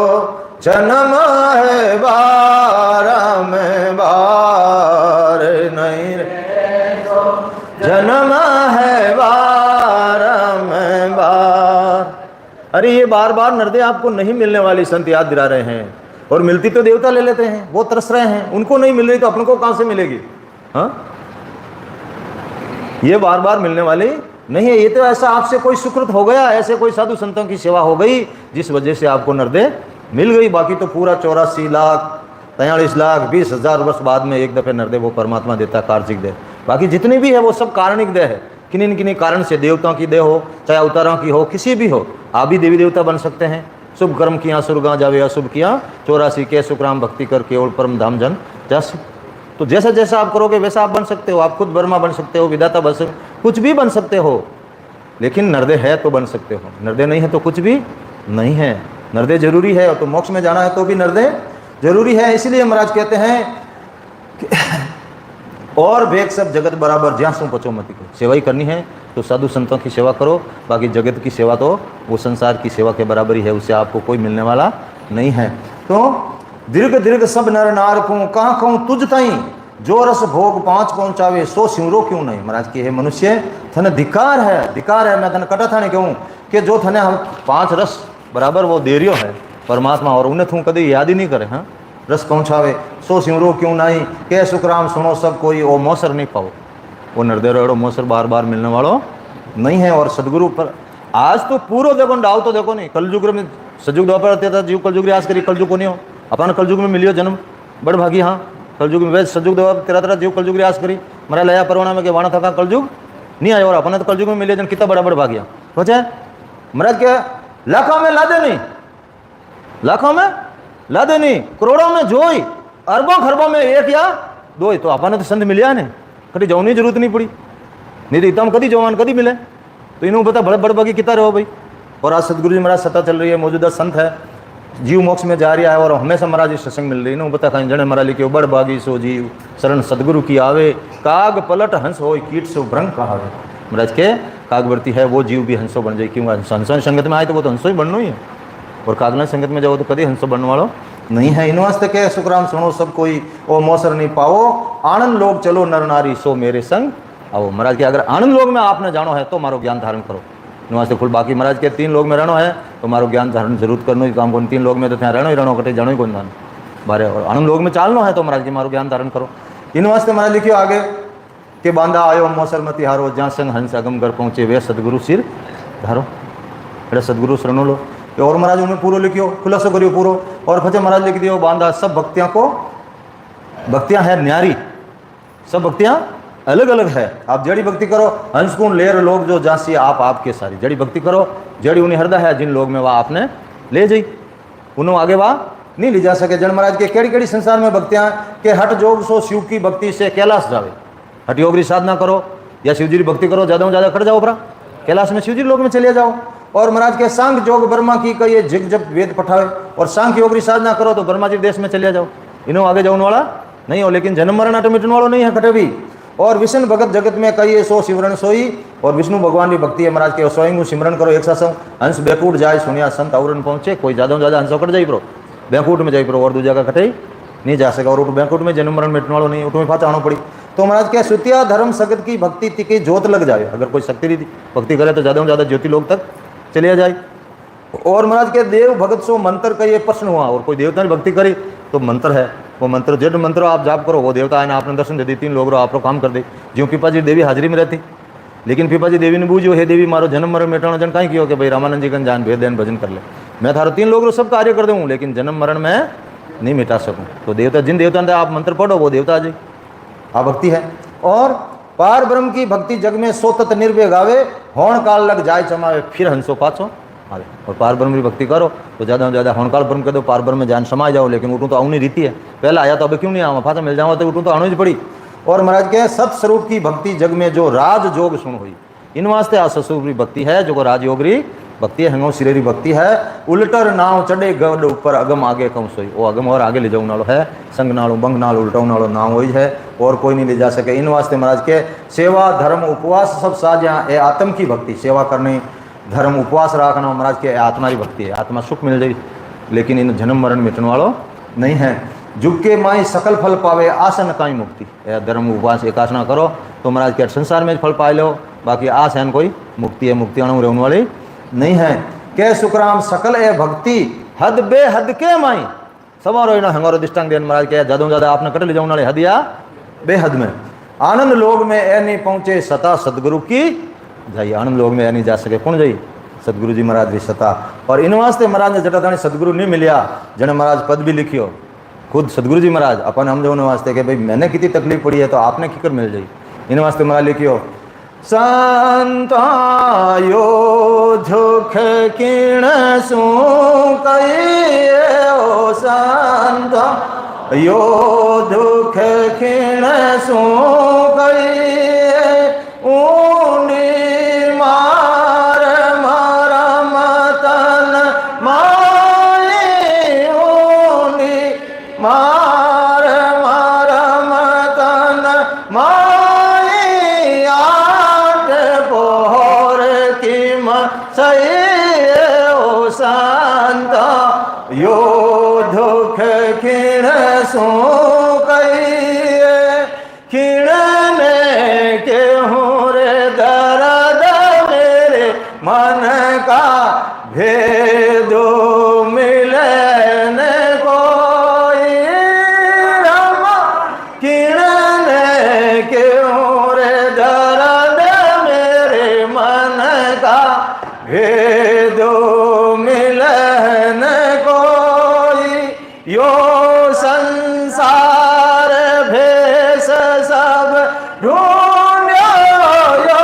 जन्म है बारम बार, नहीं रे जन्म है बारम बार। अरे ये बार बार नरदे आपको नहीं मिलने वाली संत याद दिला रहे हैं, और मिलती तो देवता ले लेते हैं, वो तरस रहे हैं, उनको नहीं मिल रही तो अपन को कहां से मिलेगी? हाँ, ये बार बार मिलने वाली नहीं है। ये तो ऐसा आपसे कोई सुकृत हो गया, ऐसे कोई साधु संतों की सेवा हो गई जिस वजह से आपको नरदे मिल गई। बाकी तो पूरा 84 लाख 43 लाख 20,000 वर्ष बाद में एक दफे नरदे वो परमात्मा देता, कार्तिक दे। बाकी जितनी भी है वो सब कारणिक देह है, किन्हीं किन्हीं कारण से, देवताओं की देह हो चाहे अवतारों की हो, किसी भी हो, आप भी देवी देवता बन सकते हैं। शुभ कर्म किया सुरगा जावे, अशुभ किया 84 के सुखराम भक्ति कर केवल परम धाम जन जस। तो जैसा जैसा आप करोगे वैसा आप बन सकते हो। आप खुद ब्रह्मा बन सकते हो, विधाता बन सकते, कुछ भी बन सकते हो, लेकिन नरदे है तो बन सकते हो, नरदे नहीं है तो कुछ भी नहीं है। नरदे जरूरी है, और तो मोक्ष में जाना है तो भी नरदे जरूरी है। इसलिए महाराज कहते हैं और भेद सब जगत बराबर, ज्યાં શું पचो मती को सेवा ही करनी है तो साधु संतों की सेवा करो, बाकी जगत की सेवा तो वो संसार की सेवा के बराबर ही है, उससे आपको कोई मिलने वाला नहीं है। तो दीर्घ दीर्घ सब नर नार को कहाँ कहूँ तुझ ताई, जो रस भोग पांच पहुंचावे सो सिमरो क्यों नहीं। महाराज की हे मनुष्य थने धिकार है, मैं थने कटा था नहीं कहूँ कि जो थने हम 5 रस बराबर वो दे रियो है परमात्मा, और उन्हें तू कभी याद ही नहीं करे। हाँ, रस पहुँचावे सो सिमरो क्यों नहीं, के सुखराम सुनो सब कोई वो मोसर नहीं पाओ। वो नरदे रोड़ो मोसर बार बार मिलने वालों नहीं है। और सदगुरु पर आज तो पूरा देखो डाव तो देखो नहीं, कलयुग में सजुग द्वापर था जीव कलयुग रियाज करी, कलयुग को नहीं हो अपन कलयुग में मिलियो जन्म बड़ भागी। हाँ, कलयुग में वैसे सजुग द्वापर तेरा जीव कलयुग रियाज करी, मरा लया परवाना में के वाणा था कलयुग नहीं आया, और अपन तो कलयुग में मिले जन कितना बड़ा बड़ भागिया सोचे। महाराज क्या लाखों में ला दे नहीं, लाखों में ला दे नहीं, करोड़ों में जोई, अरबों खरबों में एक या दो ही, तो अपन तो संत मिलिया ने कभी जाने जरूरत नहीं पड़ी, नहीं तो इतना कभी जवान कभी मिले। तो इन्होंने पता बड़े बड़ बाकी कितना रहो भाई। और आज सतगुरु जी महाराज सत्ता चल रही है, मौजूदा संत है, जीव मोक्ष में जा रहा है, और हमेशा महाराज सत्संग मिल रही है। पता कहीं जने महाराज लिखे बड़ बागी सो जीव शरण सदगुरु की आवे, काग पलट हंस हो कीट सो भ्रंग कहावे। महाराज के कागवर्ती है वो जीव भी हंसो बन जाए, क्यों हंसो संगत में आए तो वो तो हंसो ही बनना ही है, और कागना संगत में जाओ तो कभी हंसो बनने वालों नहीं है। इन वास्ते के सुखराम सुनो सब कोई ओ मोसर नहीं पाओ, आनंद लोग चलो नर नारी सो मेरे संग आओ। महाराज के अगर आनंद लोग में आपने जानो है तो मारो ज्ञान धारण करो। इन वास्ते खुल बाकी महाराज के 3 लोग में रहना है तो मारो ज्ञान धारण जरूर करना ही काम को। 3 लोग में तो ત્યાં रहना ही रहना, कटे जानो ही कौन धान बारे, और आनंद लोग में चालना है तो महाराज के मारो ज्ञान धारण करो। इन वास्ते महाराज लिखियो आगे कि बांधा आयो मोसर मती हारो, जहाँ संग हंस अगम घर पहुँचे वे सदगुरु सिर धारो। अरे सदगुरु शरणो लो। और महाराज उन्हें पूरा लिखियो, खुलासो करियो पूरो, और फिर महाराज लिख दियो बांधा सब भक्तियां को, भक्तियां है न्यारी, सब भक्तियां अलग अलग है। आप जड़ी भक्ति करो हंसकुन लेर लोग जो जासी आप आपके सारी जड़ी भक्ति करो, जड़ी उन्हें हृदय है जिन लोग में वह आपने ले जाई, उन्होंने आगे वह नहीं ले जा सके। जन महाराज के केड़ी केड़ी संसार में भक्तियां के हट जोग सो शिव की भक्ति से कैलाश जावे। हट योग की साधना करो या शिव जी की भक्ति करो, ज्यादा ज्यादा कर जाओ, कैलाश में शिव जी लोग में चले जाओ। और महाराज के सांख जोग ब्रह्मा की कहिए जिग जब वेद पठावे, और सांख योग की साधना करो तो ब्रह्मा जी देश में चले जाओ। इन्हों आगे जाने वाला नहीं हो, लेकिन जन्म मरण अट मिटने वालों नहीं है कटे भी। और विष्णु भगत जगत में कहिए सो सिमरन सोई, और विष्णु भगवान की भक्ति है महाराज के स्वयं सिमरन करो एक साथ हंस बेकूट जाए सुनिया संत औरन पहुंचे। कोई ज्यादा ज्यादा हंस कट जाई प्रो बेकूट में जाई प्रो, और दूसरी जगह कटे नहीं जा सका, और बेकूट में जन्म मरण मिटने वालों नहीं, उठ में पाचा आना पड़ी। तो महाराज क्या सुतिया धर्म सगत की भक्ति की जोत लग जाए। अगर कोई शक्ति भक्ति करे तो ज्यादा ज्यादा ज्योति लोग तक चलिया जाए। और महाराज के देव भगत सो मंत्र का ये प्रश्न हुआ, और कोई देवता ने भक्ति करी तो मंत्र है, वो मंत्र जेड मंत्र आप जाप करो, वो देवता आए आपने दर्शन दे दी, 3 लोग आप काम कर दे। ज्यों पिपा जी देवी हाजिरी में रहती, लेकिन पिपा जी देवी ने बूझो, हे देवी मारो जन्म मरण मिटाना जन कहीं किया कि भाई रामानंद जी का जान भेद देन भजन कर ले, मैं थारो 3 लोग सब कार्य कर दूँ, लेकिन जन्म मरण में नहीं मिटा सकूँ। तो देवता, जिन देवता ने आप मंत्र पढ़ो वो देवता आ जाए, आ भक्ति है। और पार ब्रह्म की भक्ति जग में सोतत निर्भय गावे, होण काल लग जाए चमावे, फिर हंसो पाछो आवे। और पार ब्रह्म की भक्ति करो तो ज़्यादा से ज़्यादा होण काल ब्रह्म कर दो, पार ब्रह्म में जान समा जाओ। लेकिन उठूँ तो आऊँ नहीं रीति है, पहले आया तो अब क्यों नहीं आऊँ, फाता मिल जाऊँ तो उठूँ तो आने ही पड़ी। और महाराज के सतस्वरूप की भक्ति जग में जो राजयोग सुन हुई, इन वास्ते आ सतस्वरूप की भक्ति है जो राजयोगरी भक्ति है, हंगो सिरेरी भक्ति है। उल्टर नाव चढ़े गड ऊपर अगम आगे कम सोई, वो अगम और आगे ले जाऊँ नालो है, संग नालो बंग नालो उल्टाऊ नालो नाव वही है, और कोई नहीं ले जा सके। इन वास्ते महाराज के सेवा धर्म उपवास सब साझा, ये आत्म की भक्ति, सेवा करनी धर्म उपवास रखना महाराज के आत्मा की भक्ति है, आत्मा सुख मिल जाए, लेकिन इन जन्म मरण मिटने वालों नहीं है। जुग के माई सकल फल पावे, आसन काई मुक्ति, धर्म उपवास एकासना करो तो महाराज के संसार में फल पाए लो, बाकी आस है कोई मुक्ति है, मुक्ति अणु रहने वाली नहीं है। के सुखराम सकल ए भक्ति हद बेहद के माई, समारो इना हंगारो दृष्टांत देन महाराज के ज्यादा ज्यादा आपने कट ले जाऊँ वाले हद या बेहद में, आनंद लोग में ए नहीं पहुंचे सता सदगुरु की जाइए, आनंद लोग में ए नहीं जा सके कौन जाइए, सदगुरु जी महाराज भी सता। और इन वास्ते महाराज ने जटाधानी सदगुरु नहीं मिलिया, जने महाराज पद भी लिखियो खुद सदगुरु जी महाराज अपन हम जो वास्ते के भाई मैंने कितनी तकलीफ पड़ी है तो आपने किकर मिल जाई, इन वास्ते महाराज लिखियो संतायो दुख किण सू कई, ओ संत यो दुख किण सू कई, ऊनी मार मरम तन माई, ऊनी मार मरम तन माई, आठ पोहर किम सही, ओ संत यो दुख किण सू कई, किणने के हूँ रे दर्द मेरे मन का भेद मिले न कोई, राम किणने के हूँ रे दर्द मेरे मन का भेद मिले न कोई, यो संसार भेष सब ढूंढो, यो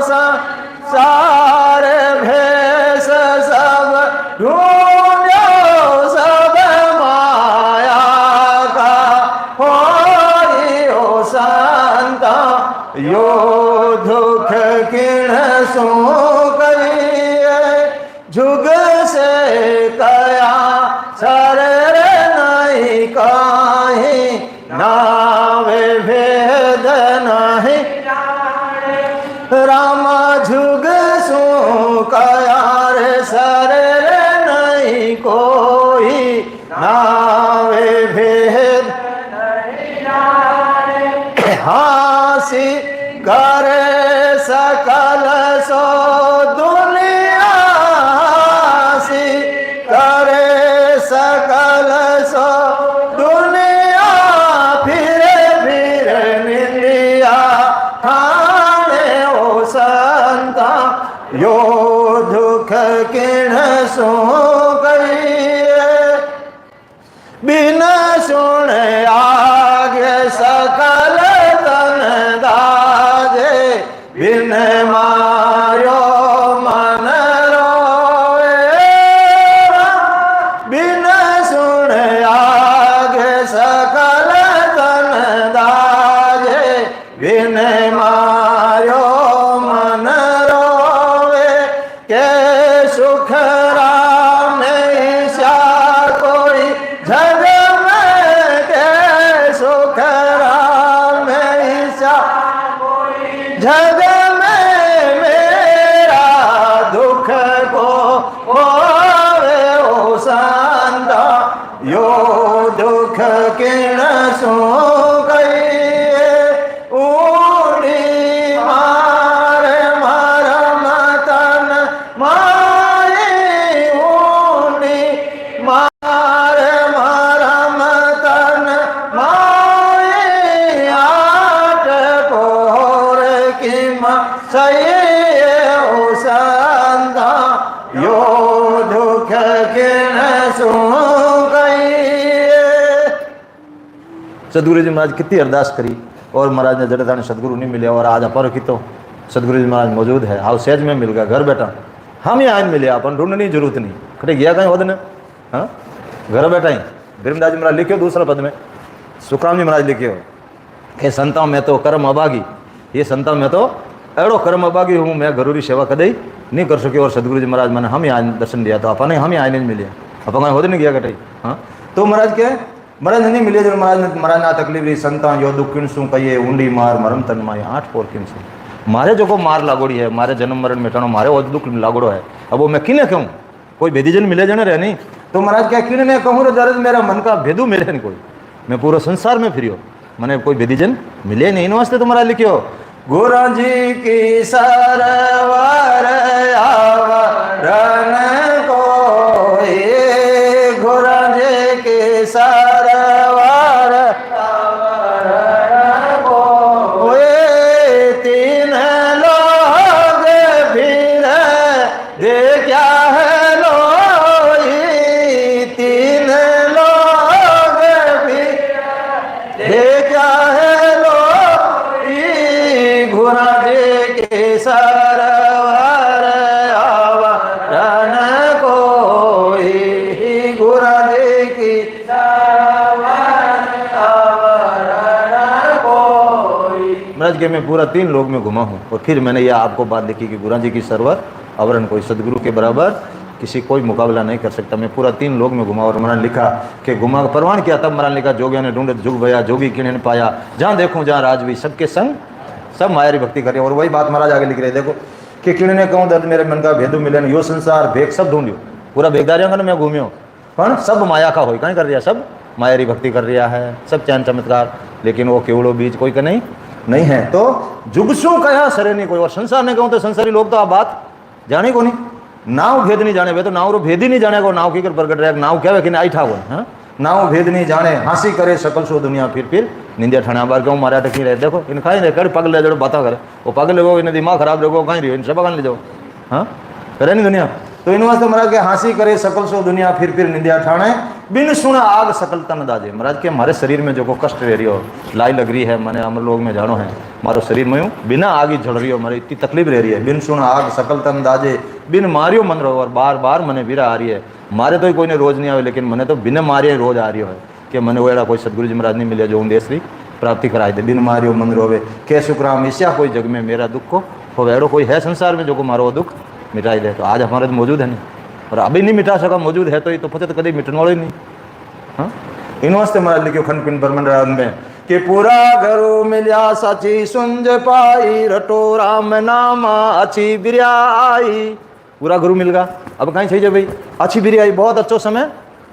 संसार भेष सब ढूंढो, सब माया का होई, ओ संत यो दुख किण सू कई, जुग से कया सर नहीं काहीं, नावे भेद नहीं राम, जुग सू कयार सर नहीं कोई, नावे भेद हासी करे सकल सो दुनिया, हासी करे सकल सो दुनिया, फिरे फिरे निंदिया ठाणे, ओ संता यो दुख किण सू कई, बिन सुन आगे सकल तन दाजे, बिन मारो मन रोए, बिन सुन आगे सकल तन दाजे, बिन मारो मन रोए, के सुख राम नहीं सा कोई जग में, के सुख राम नहीं सा जग में, मेरा दुख को होवे, ओ संता यो दुख किण सू कई, ऊनी मार मरम तन माई, सतगुरु जी महाराज कितनी अरदास करी और महाराज ने जड़े थाने सतगुरु नहीं मिले और आज अपर की तो सतगुरु जी महाराज मौजूद है। हाउ सहज में मिल गया घर बैठा, हम ही आज मिले, अपन ढूंढने की जरूरत नहीं, खड़े गया कहीं वदने, हाँ घर बैठा ही। धर्मदास जी महाराज लिखे दूसरा पद में, सुखराम जी महाराज लिखे कि संता में तो कर्म अभागी, ये संता में तो एड़ो कर्म अभागी हूँ, मैं गुरु की सेवा कदई नहीं कर सके और सतगुरु जी महाराज मैंने हम ही आज दर्शन दिया, तो अपन हम ही आज नहीं मिले, अपन कहीं होते नहीं गया कटे। हाँ तो महाराज के महाराज नहीं मिले जो महाराज ना तकलीफ रही संता यो दुख किन शू कहिए ऊंडी मार मरम तन माई 8 पोर किन से मारे जो को मार लागोड़ी है, मारे जन्म मरण मिटानो मारे वो दुख लागोड़ो है। अब वो मैं किने कहूँ, कोई भेदीजन मिले जने रहे नहीं, तो महाराज क्या किने मैं कहूँ दर्द मेरा मन का भेदू मिले नहीं कोई, मैं पूरा संसार में फिरियो मैंने कोई भेदीजन मिले नहीं। इन वास्ते तो महाराज लिखियो गुरु जी की सरवर आवरण को, गुरु जी की सरवर आवरण को, तीन लोग फिर दे क्या है लोई, तीन लोग फिर दे क्या है सरवर आवरण कोई, गुरु की सरवर आवरण कोई। महाराज के मैं पूरा 3 लोग में घुमा हूँ और फिर मैंने यह आपको बात लिखी कि गुरु जी की सरवर आवरण कोई, सदगुरु के बराबर किसी कोई मुकाबला नहीं कर सकता। मैं पूरा 3 लोग में घुमा और मैंने लिखा कि घुमा परवान किया, तब मैंने लिखा जोगिया ने ढूंढे जुग भया, जोगी किन्हें पाया, जहाँ देखूँ जहाँ राजवी सबके संग सब मायारी भक्ति करे। और वही बात महाराज आगे लिख रहे देखो कि किन्हीं ने कहूँ दर्द मेरे मन का भेदू मिले यो संसार भेग सब ढूंढियो, पूरा भेगदारियों का मैं घूमियो पर सब माया का हो कहीं कर रहा, सब मायारी भक्ति कर रहा है, सब चैन चमत्कार, लेकिन वो केवड़ो बीज कोई का नहीं है। तो जुगसू कहा सरे नहीं कोई, और संसार ने कहूँ तो संसारी लोग तो आप बात जाने को नहीं, नाव भेद नहीं जाने वे तो नाव रो भेद ही नहीं जाने को, नाव की कर प्रकट रहा नाव क्या कि आई ठा हो, नाव भेद नहीं जाने हंसी करे सकल सो दुनिया फिर निंदिया ठणा बार क्यों मारा टकी रहे। देखो इन खाई रहे कर पग ले जो बात करे वो पग ले इन दिमाग खराब रहो कहीं रही इन सब ले जाओ, हाँ करे नहीं दुनिया। तो इन वास्ते महाराज के हंसी करे सकल सो दुनिया फिर निंदिया ठाणे बिन सुना आग सकल तन दाजे। महाराज के हमारे शरीर में जो को कष्ट रह रही हो, लाई लग रही है, मैंने अमर लोग में जानो है, मारो शरीर में बिना आग ही झड़ रही हो, मेरी इतनी तकलीफ रह रही है। बिन सुना आग सकल तन दाजे, बिन मारियो मन रहो, और बार बार मैंने वीरा आ रही है, मारे तो कोई ने रोज नहीं आवे, लेकिन मैंने तो बिना मारे रोज आ रही है कि मैंने वो एड़ा कोई सतगुरु जी महाराज नहीं मिले जो उन्देश्री प्राप्ति कराए दे। बिन मारियो मन रोवे के सुखराम ईश्या कोई जग में मेरा दुख को हो, एड़ो कोई है संसार में जो को मारो दुख मिटाई दे। तो आज हमारे तो मौजूद है नहीं, और अभी नहीं मिटा सका, मौजूद है तो ये तो पता तो कभी मिटने वाला ही नहीं। हाँ इन वास्ते महाराज लिखियो खंड पिंड ब्रह्मंड में कि पूरा घरू मिल्या साची सुंज पाई, रटो राम नामा अच्छी बिरिया आई। पूरा गुरु मिल गया, अब कहीं चाहिए भाई अच्छी बिरिया आई, बहुत अच्छो समय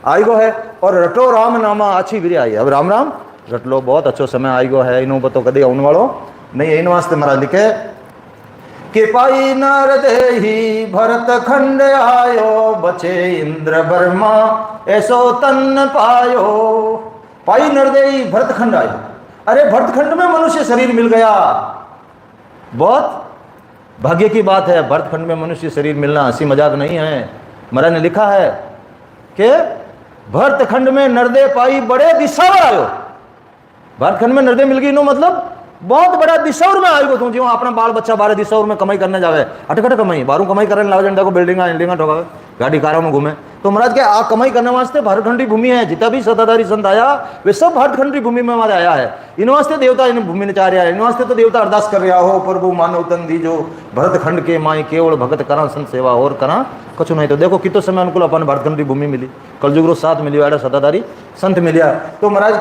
आई गो है, और रटो राम नामा अच्छी बिरिया आई, अब राम राम रट लो, बहुत अच्छो समय आई गो है, इनो तो कभी आने वालो नहीं। इन वास्ते महाराज लिखे कि पाई नर देही भरत खंड आयो, बचे इंद्र वर्मा ऐसो तन पायो। पाई नर देही भरत खंड आयो, अरे भरत खंड में मनुष्य शरीर मिल गया, बहुत भाग्य की बात है। भरत खंड में मनुष्य शरीर मिलना हंसी मजाक नहीं है। महाराज ने लिखा है कि भरत खंड में नरदे पाई बड़े दिशावर आयो, भरत खंड में नरदे मिल गई, नो मतलब बहुत बड़ा दिशौर में आएगो तुम जो अपना बाल बच्चा बारह दिशौर में कमाई करने जावे, अटकट कमाई बारू कमाई करने लावे, देखो बिल्डिंग ठोकावे, गाड़ी कारों में घूमे। तो महाराज के आ कमाई करने वास्ते भारतखंडी भूमि है, जितना भी सत्ताधारी संत आया वे सब भारतखंडी भूमि में हमारे आया है। इन वास्ते देवता इन भूमि ने चाह रहा है, इन वास्ते तो देवता अरदास कर रहा हो, प्रभु मानव तन दीजो भरतखंड के माई केवल भगत करा संत सेवा और करा कुछ नहीं। तो देखो कितो समय अनुकूल अपन भारतखंडी भूमि मिली, कलजुग साथ मिली, एड़ा सत्ताधारी संत मिलिया। तो महाराज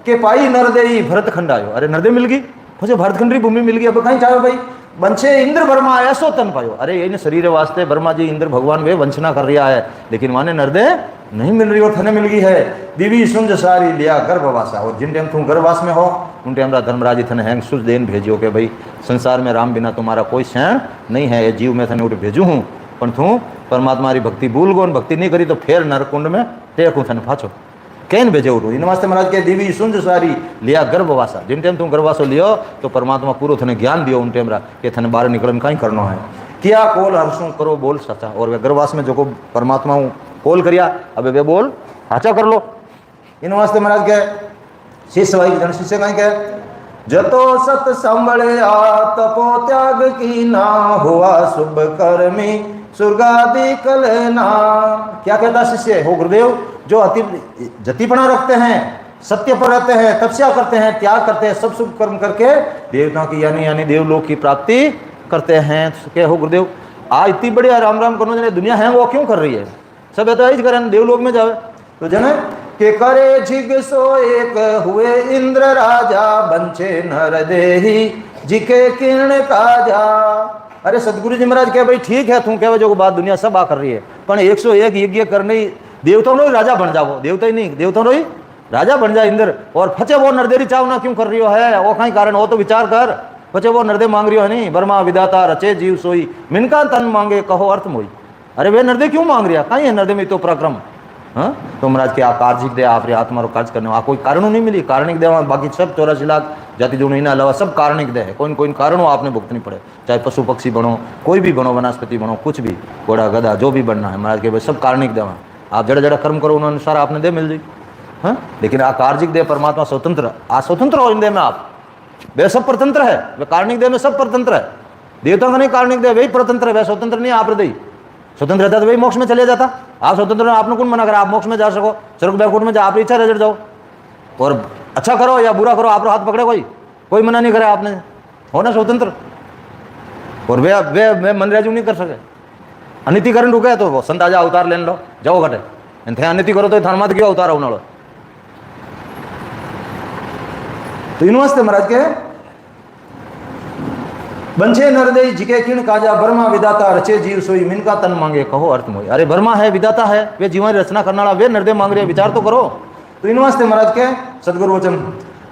के पाई नरदे भरतखंड आयो, अरे नरदे मिल गई, मुझे भारतखंडी भूमि मिल गई, अब कहीं चाहो भाई वंशे इंद्र वर्मा ऐसो तन पायो। अरे ये शरीर वास्ते वर्मा जी इंद्र भगवान वे वंशना कर रहा है, लेकिन माने नरदे नहीं मिल रही और थने मिल गई है। दिवी सुंज सारी लिया गर्भवासा, और जिन टाइम तुम गर्भवास में हो उन टाइम धर्मराज जी थने हैंग सुज देन भेजियो के भाई संसार में राम बिना तुम्हारा कोई शरण नहीं है, ये जीव में थने उठ भेजू हूँ, पर तू परमात्मा री भक्ति भूल गो, भक्ति नहीं करी तो फिर नरकुंड में टेकू थने फाचो कैन भेजे उठो। इन वास्ते महाराज के दिवी सुंज सारी लिया गर्भवासा, जिन टाइम तुम गर्भवासो लियो तो परमात्मा पूरा थने ज्ञान दियो उन टाइम के थने बाहर निकलन कहीं करना है। किया कोल हर्षों करो बोल सचा, और वे गर्भवास में जो को परमात्मा कोल करिया अब वे बोल हाचा कर लो। इन वास्ते महाराज के शिष्य भाई जन शिष्य कहीं के जतो सत संभळया तपो त्याग की ना हुआ शुभ कर्मी स्वर्गादि कलना। क्या कहता शिष्य हो गुरुदेव, जो अति जतिपना रखते हैं, सत्य पर रहते हैं, तपस्या करते हैं, त्याग करते हैं, सब शुभ कर्म करके देवताओं की यानी देवलोक की प्राप्ति करते हैं। क्या हो गुरुदेव, आज इतनी बड़ी राम राम करने जने दुनिया है वो क्यों कर रही है? सब ऐसा ही करें देवलोक में जावे तो जने के करे झिग सो एक हुए इंद्र राजा बंचे नर देही जिके किरण काजा। अरे सदगुरु जी महाराज कहे भाई ठीक है तू कहे जो बात दुनिया सब आ कर रही है, पर 101 यज्ञ करने देवताओं नो राजा बन जाओ, देवता ही नहीं देवताओं नो ही राजा बन जाए इंद्र, और फचे वो नरदेरी चावना क्यों कर रही हो है? वो कहीं कारण हो तो विचार कर, फचे वो नरदे मांग रही हो है नहीं, ब्रह्मा विदाता रचे जीव सोई मिनका तन मांगे कहो अर्थ मोई। अरे वे नरदे क्यों मांग रहा? कहीं है नरदे में तो पराक्रम। हाँ तो महाराज के कार्य दे आप आत्मा कार्य करने कोई कारण नहीं मिली, कारणिक दे बाकी सब 84 लाख जाति जो नहीं अलावा सब कारणिक दे है, कोई कारणों आपने भुगतनी पड़े, चाहे पशु पक्षी बनो, कोई भी बनो, वनस्पति बनो, कुछ भी घोड़ा गधा जो भी बनना है महाराज के सब कारणिक दे। आप जड़ा जड़ा कर्म करो उन्होंने अनुसार आपने दे मिल जाए। हाँ लेकिन आ कार्जिक दे परमात्मा स्वतंत्र, आ स्वतंत्र हो इन दे में आप, वे सब परतंत्र है, वे कारणिक दे में सब परतंत्र है, देवताओं का नहीं कारणिक दे वही परतंत्र है, वे स्वतंत्र नहीं। आप हृदय स्वतंत्र रहता तो वही मोक्ष में चले जाता। आप स्वतंत्र आपने कौन मना करा? आप मोक्ष में जा सको, स्वर्ग बैकुंठ में जा, आप इच्छा रजट जाओ, और अच्छा करो या बुरा करो आप हाथ पकड़े, कोई मना नहीं करे आपने, हो ना स्वतंत्र। और वे मन राजू नहीं कर सके, अनितिकरण रुके तो वो संत आजा अवतार लेने लो जाओ घटे, थे अनिति करो तो थान मत क्यों अवतार होना। तो इन वास्ते महाराज के बंचे नरदे जिके किण काजा ब्रह्मा विदाता रचे जीव सोई मिनका तन मांगे कहो अर्थ मोई। अरे ब्रह्मा है, विदाता है, वे जीवन रचना करने वाला, वे नरदे मांग रहे, विचार तो करो। तो इन वास्ते महाराज के सदगुरु वचन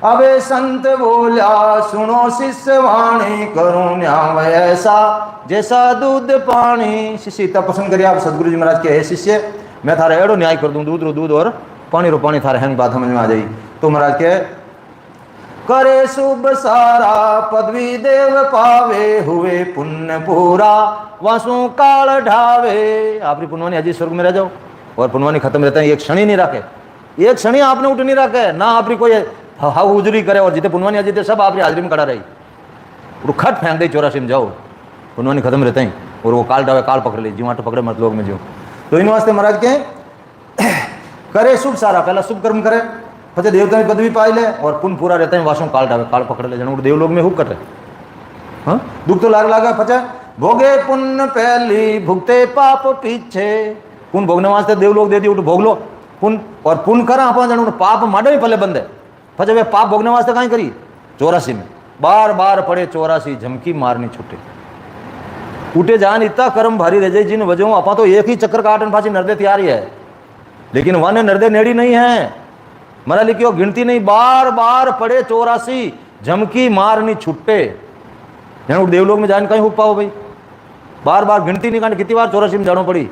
अबे संत बोल्या सुनो शिष्य वाणी करो न्याय ऐसा जैसा दूध पानी। शिष्य इतना पसंद करिए आप सदगुरु जी महाराज के, है शिष्य मैं थारे एड़ो न्याय कर दूं, दूध और पानी रो पानी थारे हैंग बात समझ में आ जाई। तो महाराज के करे शुभ सारा पदवी देव पावे हुए पुण्य पूरा वासु काल ढावे। आपरी पुण्यवानी अजी स्वर्ग में रह जाओ, और पुण्यवानी खत्म रहता है, एक क्षण ही नहीं रखे, एक क्षण ही आपने उठ नहीं रखे ना, आपरी कोई हाउ हुजरी करे, और जिते पुण्यवानी अजी सब आपरी हाजरी में कड़ा रही, वो खट फेंक दे 84 में जाओ, पुण्यवानी खत्म रहता है, और वो काल ढावे काल पकड़ ली, जीवा तो पकड़े मत लोग में जो। तो इन वास्ते महाराज के करे शुभ सारा, पहला शुभ कर्म करे, पचे देवता की पदवी पाई ले, और पुण्य पूरा रहता है वासों काल ढावे काल पकड़ ले, जन देवलोक में हुक कटे। हाँ दुख तो लागा पचे भोगे पुण्य पहली भुगते पाप पीछे। पुण्य भोगने वास्ते देवलोक दे दी उठ भोग लो पुण्य, और पुण्य करा अपन जन पाप माडे भी पहले बंदे, पचे वे पाप भोगने वास्ते कहीं करी 84 में बार बार पड़े 84 झमकी मारनी छूटे उठे जान इतना कर्म भारी रह जाए जिन वजहों अपा तो एक ही चक्कर काटन फांसी नरदे तैयारी है, लेकिन वन नरदे नेड़ी नहीं है, मरा लिखियो गिनती नहीं, बार बार पड़े 84 झमकी मारनी छुट्टे। देवलोक में जान कहीं हुक पाओ भाई, बार बार गिनती नहीं, कितनी बार 84 में जानो पड़ी।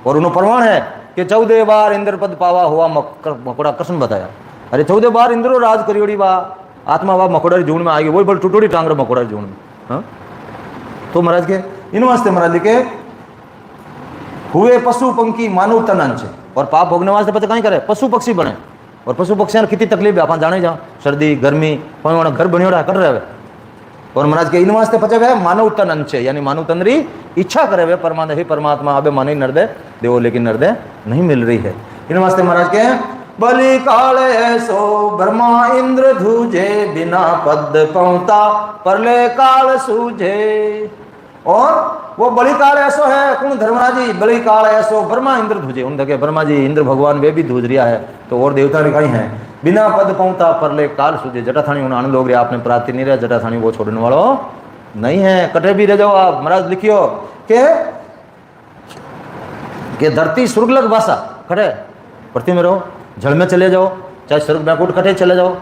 और उन्होंने प्रमाण है कि 14 बार इंद्र पद पावा हुआ मकोड़ा कृष्ण बताया। अरे 14 बार इंद्रो राज करियोड़ी बा आत्मा बा मकोड़ा जून में आएगी, वही बड़ी टूटोड़ी टांग रहे मकोड़ा जून में। हाँ तो महाराज के इन वास्ते महाराज के हुए पशु पंखी मानव तन अंश, और पाप भोगने वास्ते पता कहीं करे पशु पक्षी बने, और पशु पक्षी ने कितनी तकलीफ है आप जाने जाओ, सर्दी गर्मी कोई घर बनियोड़ा कर रहे हैं। और महाराज के इन वास्ते पचे वे मानव तन अंश, यानी मानव तन री इच्छा करे वे परमात्मा ही परमात्मा अबे माने नरदे देवो, लेकिन नरदे नहीं मिल रही है। इन वास्ते महाराज के बलि काल ऐसो ब्रह्मा इंद्र धूजे बिना पद पहुंता परले काल सूझे। और वो बलि काल ऐसो है कौन धर्मराज जी, बलि काल ऐसो ब्रह्मा इंद्र धूजे, उन देखे ब्रह्मा जी इंद्र भगवान वे भी धूज रिया है, तो और देवता कहीं है बिना पद पहुंता परले काल सूझे। जटाथानी उन्हें आनंद लोग आपने प्राप्ति नहीं रहा, जटाथानी वो छोड़ने वालों नहीं है, कटे भी रह जाओ आप। महाराज लिखियो के धरती स्वर्गलक भाषा कटे पृथ्वी में रहो, जल में चले जाओ, चाहे स्वर्ग बैकुंठ कटे चले जाओ,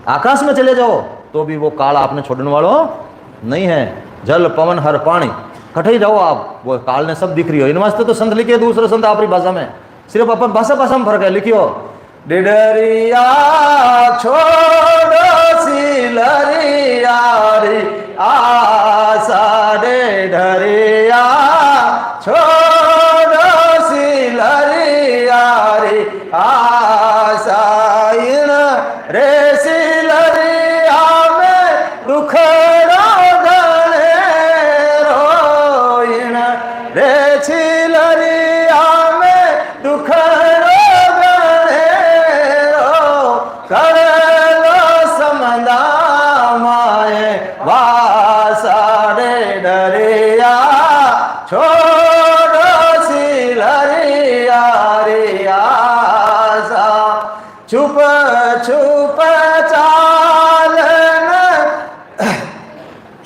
आकाश में चले जाओ, तो भी वो काल आपने छोड़ने वालों नहीं है। जल पवन हर पानी कटे ही जाओ आप, वो काल ने सब दिख रही हो। इन वास्ते तो संत लिखे, दूसरे संत आपकी भाषा में, सिर्फ अपन भाषा में फर्क है। लिखियो डिडरिया छोड़ो सिलरिया रे आशा डिडरिया छोड़ो सिलरिया रे आशा इन रे सिल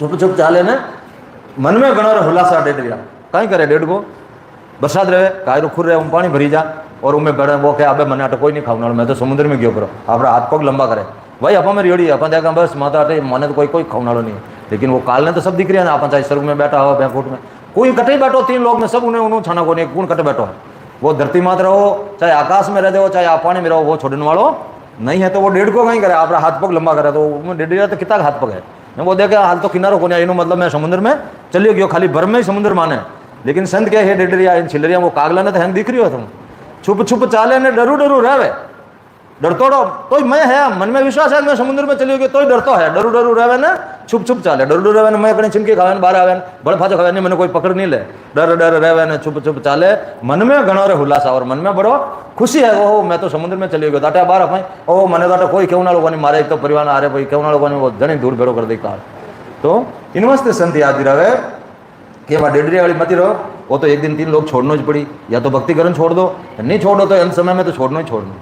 छुप छुप चाले ने मन में घणो हुलासा डेडरिया कहीं करे डेढ़ को बरसात रहे कायरो खुर रहे पानी भरी जा और उमें बड़े वो क्या अबे मने कोई नहीं खाऊं मैं तो समुद्र में गयो करो आप हाथ पग लंबा करे भाई आप में रेड़ी अपन देखा बस माता अटे मने तो कोई खाऊं नालो नहीं है लेकिन वो काल ने तो सब दिख रहा है आप चाहे स्वर्ग में बैठा हो बैंकुट में कोई कटे बैठो 3 लोग में सब उन्हें छाना को नहीं कौन कटे बैठो है वो धरती मात्र हो चाहे आकाश में रह हो चाहे आप पानी में रहो वो छोड़ने वालों नहीं है तो वो डेढ़ को कहीं करे आप हाथ पग लंबा करे तो डेढ़ तो कितना हाथ पग है मैं वो देखे हाल तो किनारो को नहीं मतलब मैं समुद्र में चलिए गयो खाली भर में ही समुद्र माने लेकिन संत क्या है डेडरिया इन छिलरिया वो कागला ने तो हैंग दिख रही हो तुम छुप छुप चाले ने डरू डरू रहवे डरतोड़ो तो मैं है मन में विश्वास है मैं समुद्र में चली गई तो डरतो है डरू डरू रहवे ना छुप छुप चाले डरू डरू रहवे मैं कहीं छिनके खावे बाहर आवे बड़ फाचो खावे मैंने कोई पकड़ नहीं ले डर डर रहवे ने छुप छुप चाले मन में घणो रे हुलासा और मन में बड़ो खुशी है ओ मैं तो समुद्र में चली गयो ताटे बाहर अपाई ओ मने ताटे कोई केवना लोगों ने मारे एक तो परिवार आ रहे भाई केवना लोगों ने वो जने दूर भेड़ो कर दी कार तो इन वास्ते संत याद रहे कि वह डेडरी वाली मत रहो वो तो एक दिन 3 लोग छोड़ना ही पड़ी या तो भक्ति करन छोड़ दो नहीं छोड़ो तो अंत समय में तो छोड़ना ही छोड़ना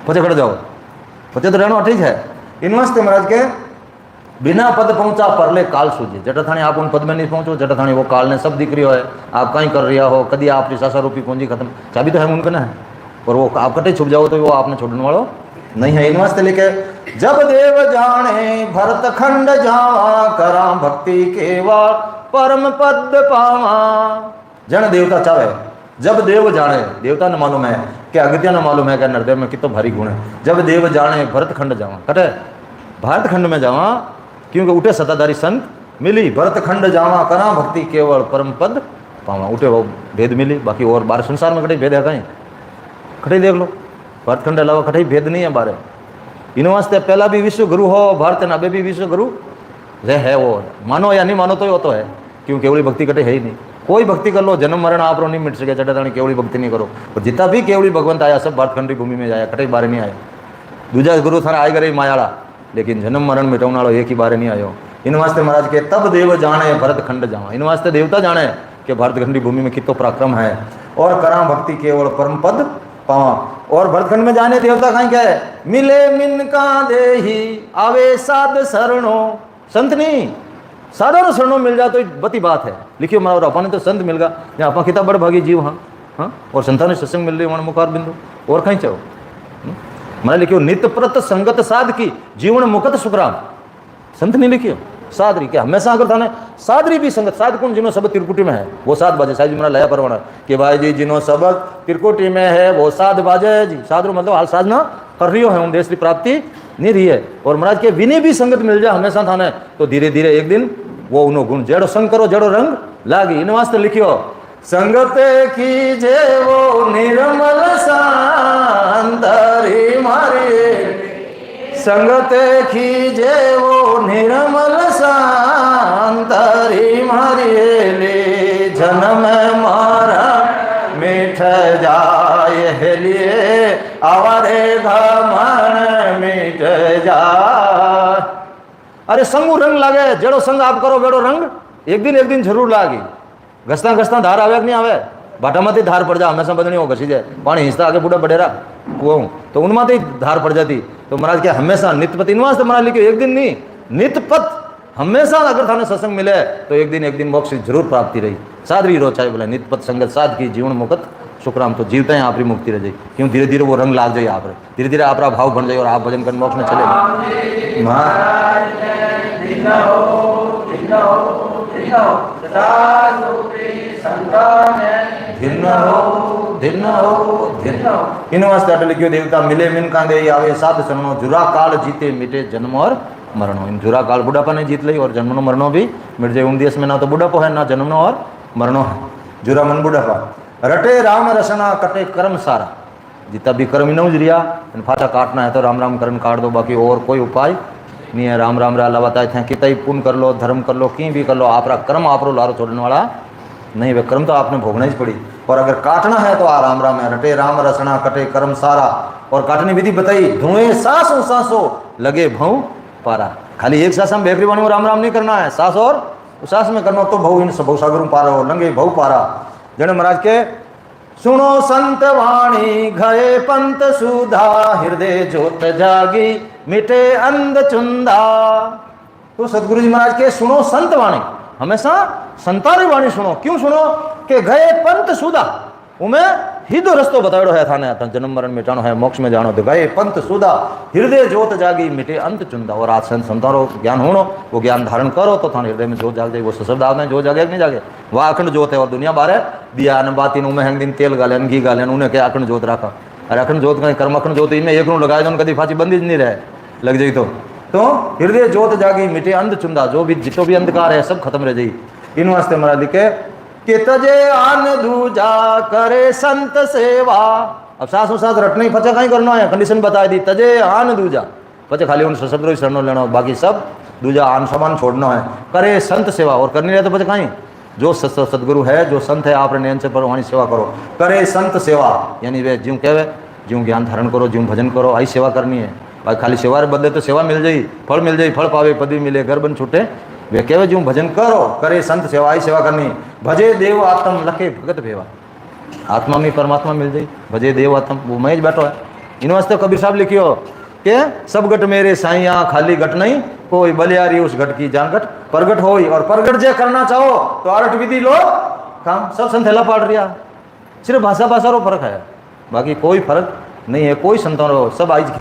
पचे खड़ जाओ पचे तो रहना ठीक है इन वास्ते महाराज के बिना पद पहुंचा परले काल सूझे जटा थाने आप उन पद में नहीं पहुंचो जटा थाने वो काल ने सब दिख रही है आप कहीं कर रहा हो कभी आपकी सासा रूपी पूंजी खत्म चाबी तो है उनका ना है और वो आप कटे छुप जाओ तो वो आपने छोड़ने वालों नहीं है इन वास्ते लिखे जब देव जाने भरत खंड जावा करा भक्ति केवल परम पद पावा जन देवता चाहे जब देव जाने देवता ने मालूम है कि अगत्या ने मालूम है कि नरदेव में कितना भारी गुण है जब देव जाने भरत खंड जावा कटे भारत खंड में जावा क्योंकि उठे सत्ताधारी संत मिली भरत खंड जावा करा भक्ति केवल परम पद पावा उठे वो भेद मिली बाकी और बाहर संसार में कटे भेद है कहीं कटे देख लो भारत खंड अलावा कटे भेद नहीं है बारे इन वास्ते पहला भी विश्व गुरु हो भारत ने अबे भी विश्व गुरु है वो मानो या नहीं मानो तो वो तो है क्यों केवली भक्ति कटे है ही नहीं कोई भक्ति कर लो जन्म मरण आप नहीं मिट सके चटे केवली भक्ति नहीं करो और जितना भी केवली भगवंत आया सब भारत खंड की भूमि में जाया कटे बारे नहीं आया दूजा गुरु थारा आए करे मायाड़ा लेकिन जन्म मरण मिटाने वालों एक ही बारे नहीं आयो इन वास्ते महाराज के तब देव जाने भरत खंड जावा इन वास्ते देवता जाने कि भारत खंड की भूमि में कितो पराक्रम है और करा भक्ति केवल परम पद पावा और भरतखंड में जाने देवता कहीं क्या है मिले मिन का देही आवे साध शरणो संत नहीं साधारण शरणों मिल जाए तो बती बात है लिखियो मारा अपन तो संत मिल गया या अपन कितना बड़ भागी जीव हाँ हाँ और संतान सत्संग मिल रही वहाँ मुखार बिंदु और कहीं चाहो मैंने लिखियो नित्य प्रत संगत साध की जीवन मुकत सुखराम संत नहीं लिखियो सादरी क्या हमेशा अगर थाने सादरी भी संगत साध कौन जिनो सब त्रिकुटी में है वो साध बाजे साहब जी मेरा लया परवाना कि भाई जी जिनो सब त्रिकुटी में है वो साध बाजे जी साधु मतलब हाल साधना कर रही है उन देश की प्राप्ति नहीं रही है और महाराज के विनय भी संगत मिल जाए हमेशा थाने तो धीरे धीरे एक दिन वो उनो गुण जेड़ो संग करो जेड़ो रंग लागी इन वास्ते लिखियो संगत की जे वो निर्मल शांतरी मारे संगत खीजे वो निर्मल शांतरी मारिये जन्म मारा मिठ जाए लिए आवारे घमन मिठ जाए अरे संगू रंग लागे जेड़ो संग आप करो बेड़ो रंग एक दिन जरूर लागी घसता घसता धार आवे कि नहीं आवे भाटा में धार पड़ जा हमेशा बदनी हो घसी जाए पानी हिंसता आगे बूढ़ा बढ़ेरा कुआं तो उनमें धार पड़ जाती तो महाराज क्या हमेशा नित्यपत इनवास तो महाराज लिखे एक दिन नहीं नित्यपत हमेशा अगर थाने सत्संग मिले तो एक दिन मोक्ष की जरूर प्राप्ति रही सादरी रो चाहे बोले नित्यपत संगत साध की जीवन मुकत सुखराम तो जीवते हैं आप ही मुक्ति रह जाए क्यों धीरे धीरे वो रंग लाग जाए आप धीरे धीरे आप भाव बन जाए और आप भजन कर मोक्ष में चले इन वास्ते अटल लिखियो देवता मिले मिन कांदे आवे साध शरणो जुरा काल जीते मिटे जन्म और मरणो इन जुरा काल बुढ़ापा ने जीत ली और जन्मनो मरणो भी मिट जाए उन देश में ना तो बुढ़ापो है ना जन्मनो और मरणो है जुरा मन बुढ़ापा रटे राम रसना कटे कर्म सारा जितना भी कर्म इनो जरिया फाटा काटना है तो राम राम कर्म काट दो बाकी और कोई उपाय नहीं है राम राम रा लगाता है कितना ही पुण्य कर लो धर्म कर लो कहीं भी कर लो आप कर्म आप लारो छोड़ने वाला नहीं वे कर्म तो आपने भोगना ही पड़ी और अगर काटना है तो राम राम है रटे राम रसना कटे कर्म सारा और काटने विधि बताई धुएं सांसों सांसों लगे भऊ पारा खाली एक सांस में बेकरी वाणी राम राम नहीं करना है सांस और सांस में करना तो भऊ इन भव सागर पारा हो लंगे भऊ पारा जन महाराज के सुनो संत वाणी गए पंत सुधा हृदय ज्योत जागी मिटे अंध चुंदा तो सतगुरु जी महाराज के सुनो संत वाणी, हमेशा संतारी वाणी सुनो। क्यों सुनो? के गए पंथ सुधा, उमें हिदो रस्तो बताड़ो है थाने, जन्म मरण मिटानो है, मोक्ष में जानो। तो गए पंथ सुधा, हृदय जोत जागी, मिटे अंत चुंदा। और आज संतारो ज्ञान होनो, वो ज्ञान धारण करो तो थाने हृदय में जोत जाग जाए। वो शब्द आपने जो जागे नहीं जागे, वह अखंड जोत है। और दुनिया बारे दिया न बाती उमें हेंग दिन तेल गाले घी गाले, उन्हें क्या अखंड जोत रखा। और अखंड जोत का कर्म अखंड जोत इनमें एक रू लगाए तो कभी फांसी बंदी नहीं रहे लग जाई। तो हृदय जोत जागी, मिटे अंध चुंदा। जो भी जितो भी अंधकार है सब खत्म रह जाई। इन वास्ते महाराज लिखे कि तजे आन दूजा करे संत सेवा। अब सासु साथ रटने पचे कहीं करना है, कंडीशन बता दी। तजे आन दूजा, पचे खाली उन सशब्द शरणों लेना, बाकी सब दूजा आन समान छोड़ना है। करे संत सेवा, और करनी रहे तो पचे कहीं जो सदगुरु है, जो संत है, आप नयन से पर वहीं सेवा करो। करे संत सेवा यानी वे ज्यों कहे ज्यों ज्ञान धारण करो, ज्यों भजन करो, आई सेवा करनी है। भाई खाली सेवा बदले तो सेवा मिल जाई, फल मिल जाई, फल पावे पदवी मिले, घर बन छूटे। वे कहे ज्यों भजन करो, करे संत सेवा, आई सेवा करनी। भजे देव आत्म लखे भगत भेवा, आत्मा में परमात्मा मिल जाई। भजे देव आत्म, वो मैं ही बैठो है। इन वास्ते कबीर साहब लिखियो के सब गट मेरे साइया, खाली गट नहीं कोई, बलियारी उस गट की जान गट प्रगट होई। और प्रगट जे करना चाहो तो आरठ विधि लो काम, सब संथेला पाड़ रिया। सिर्फ भाषा भाषा रो फर्क है, बाकी कोई फर्क नहीं है। कोई संतान सब आज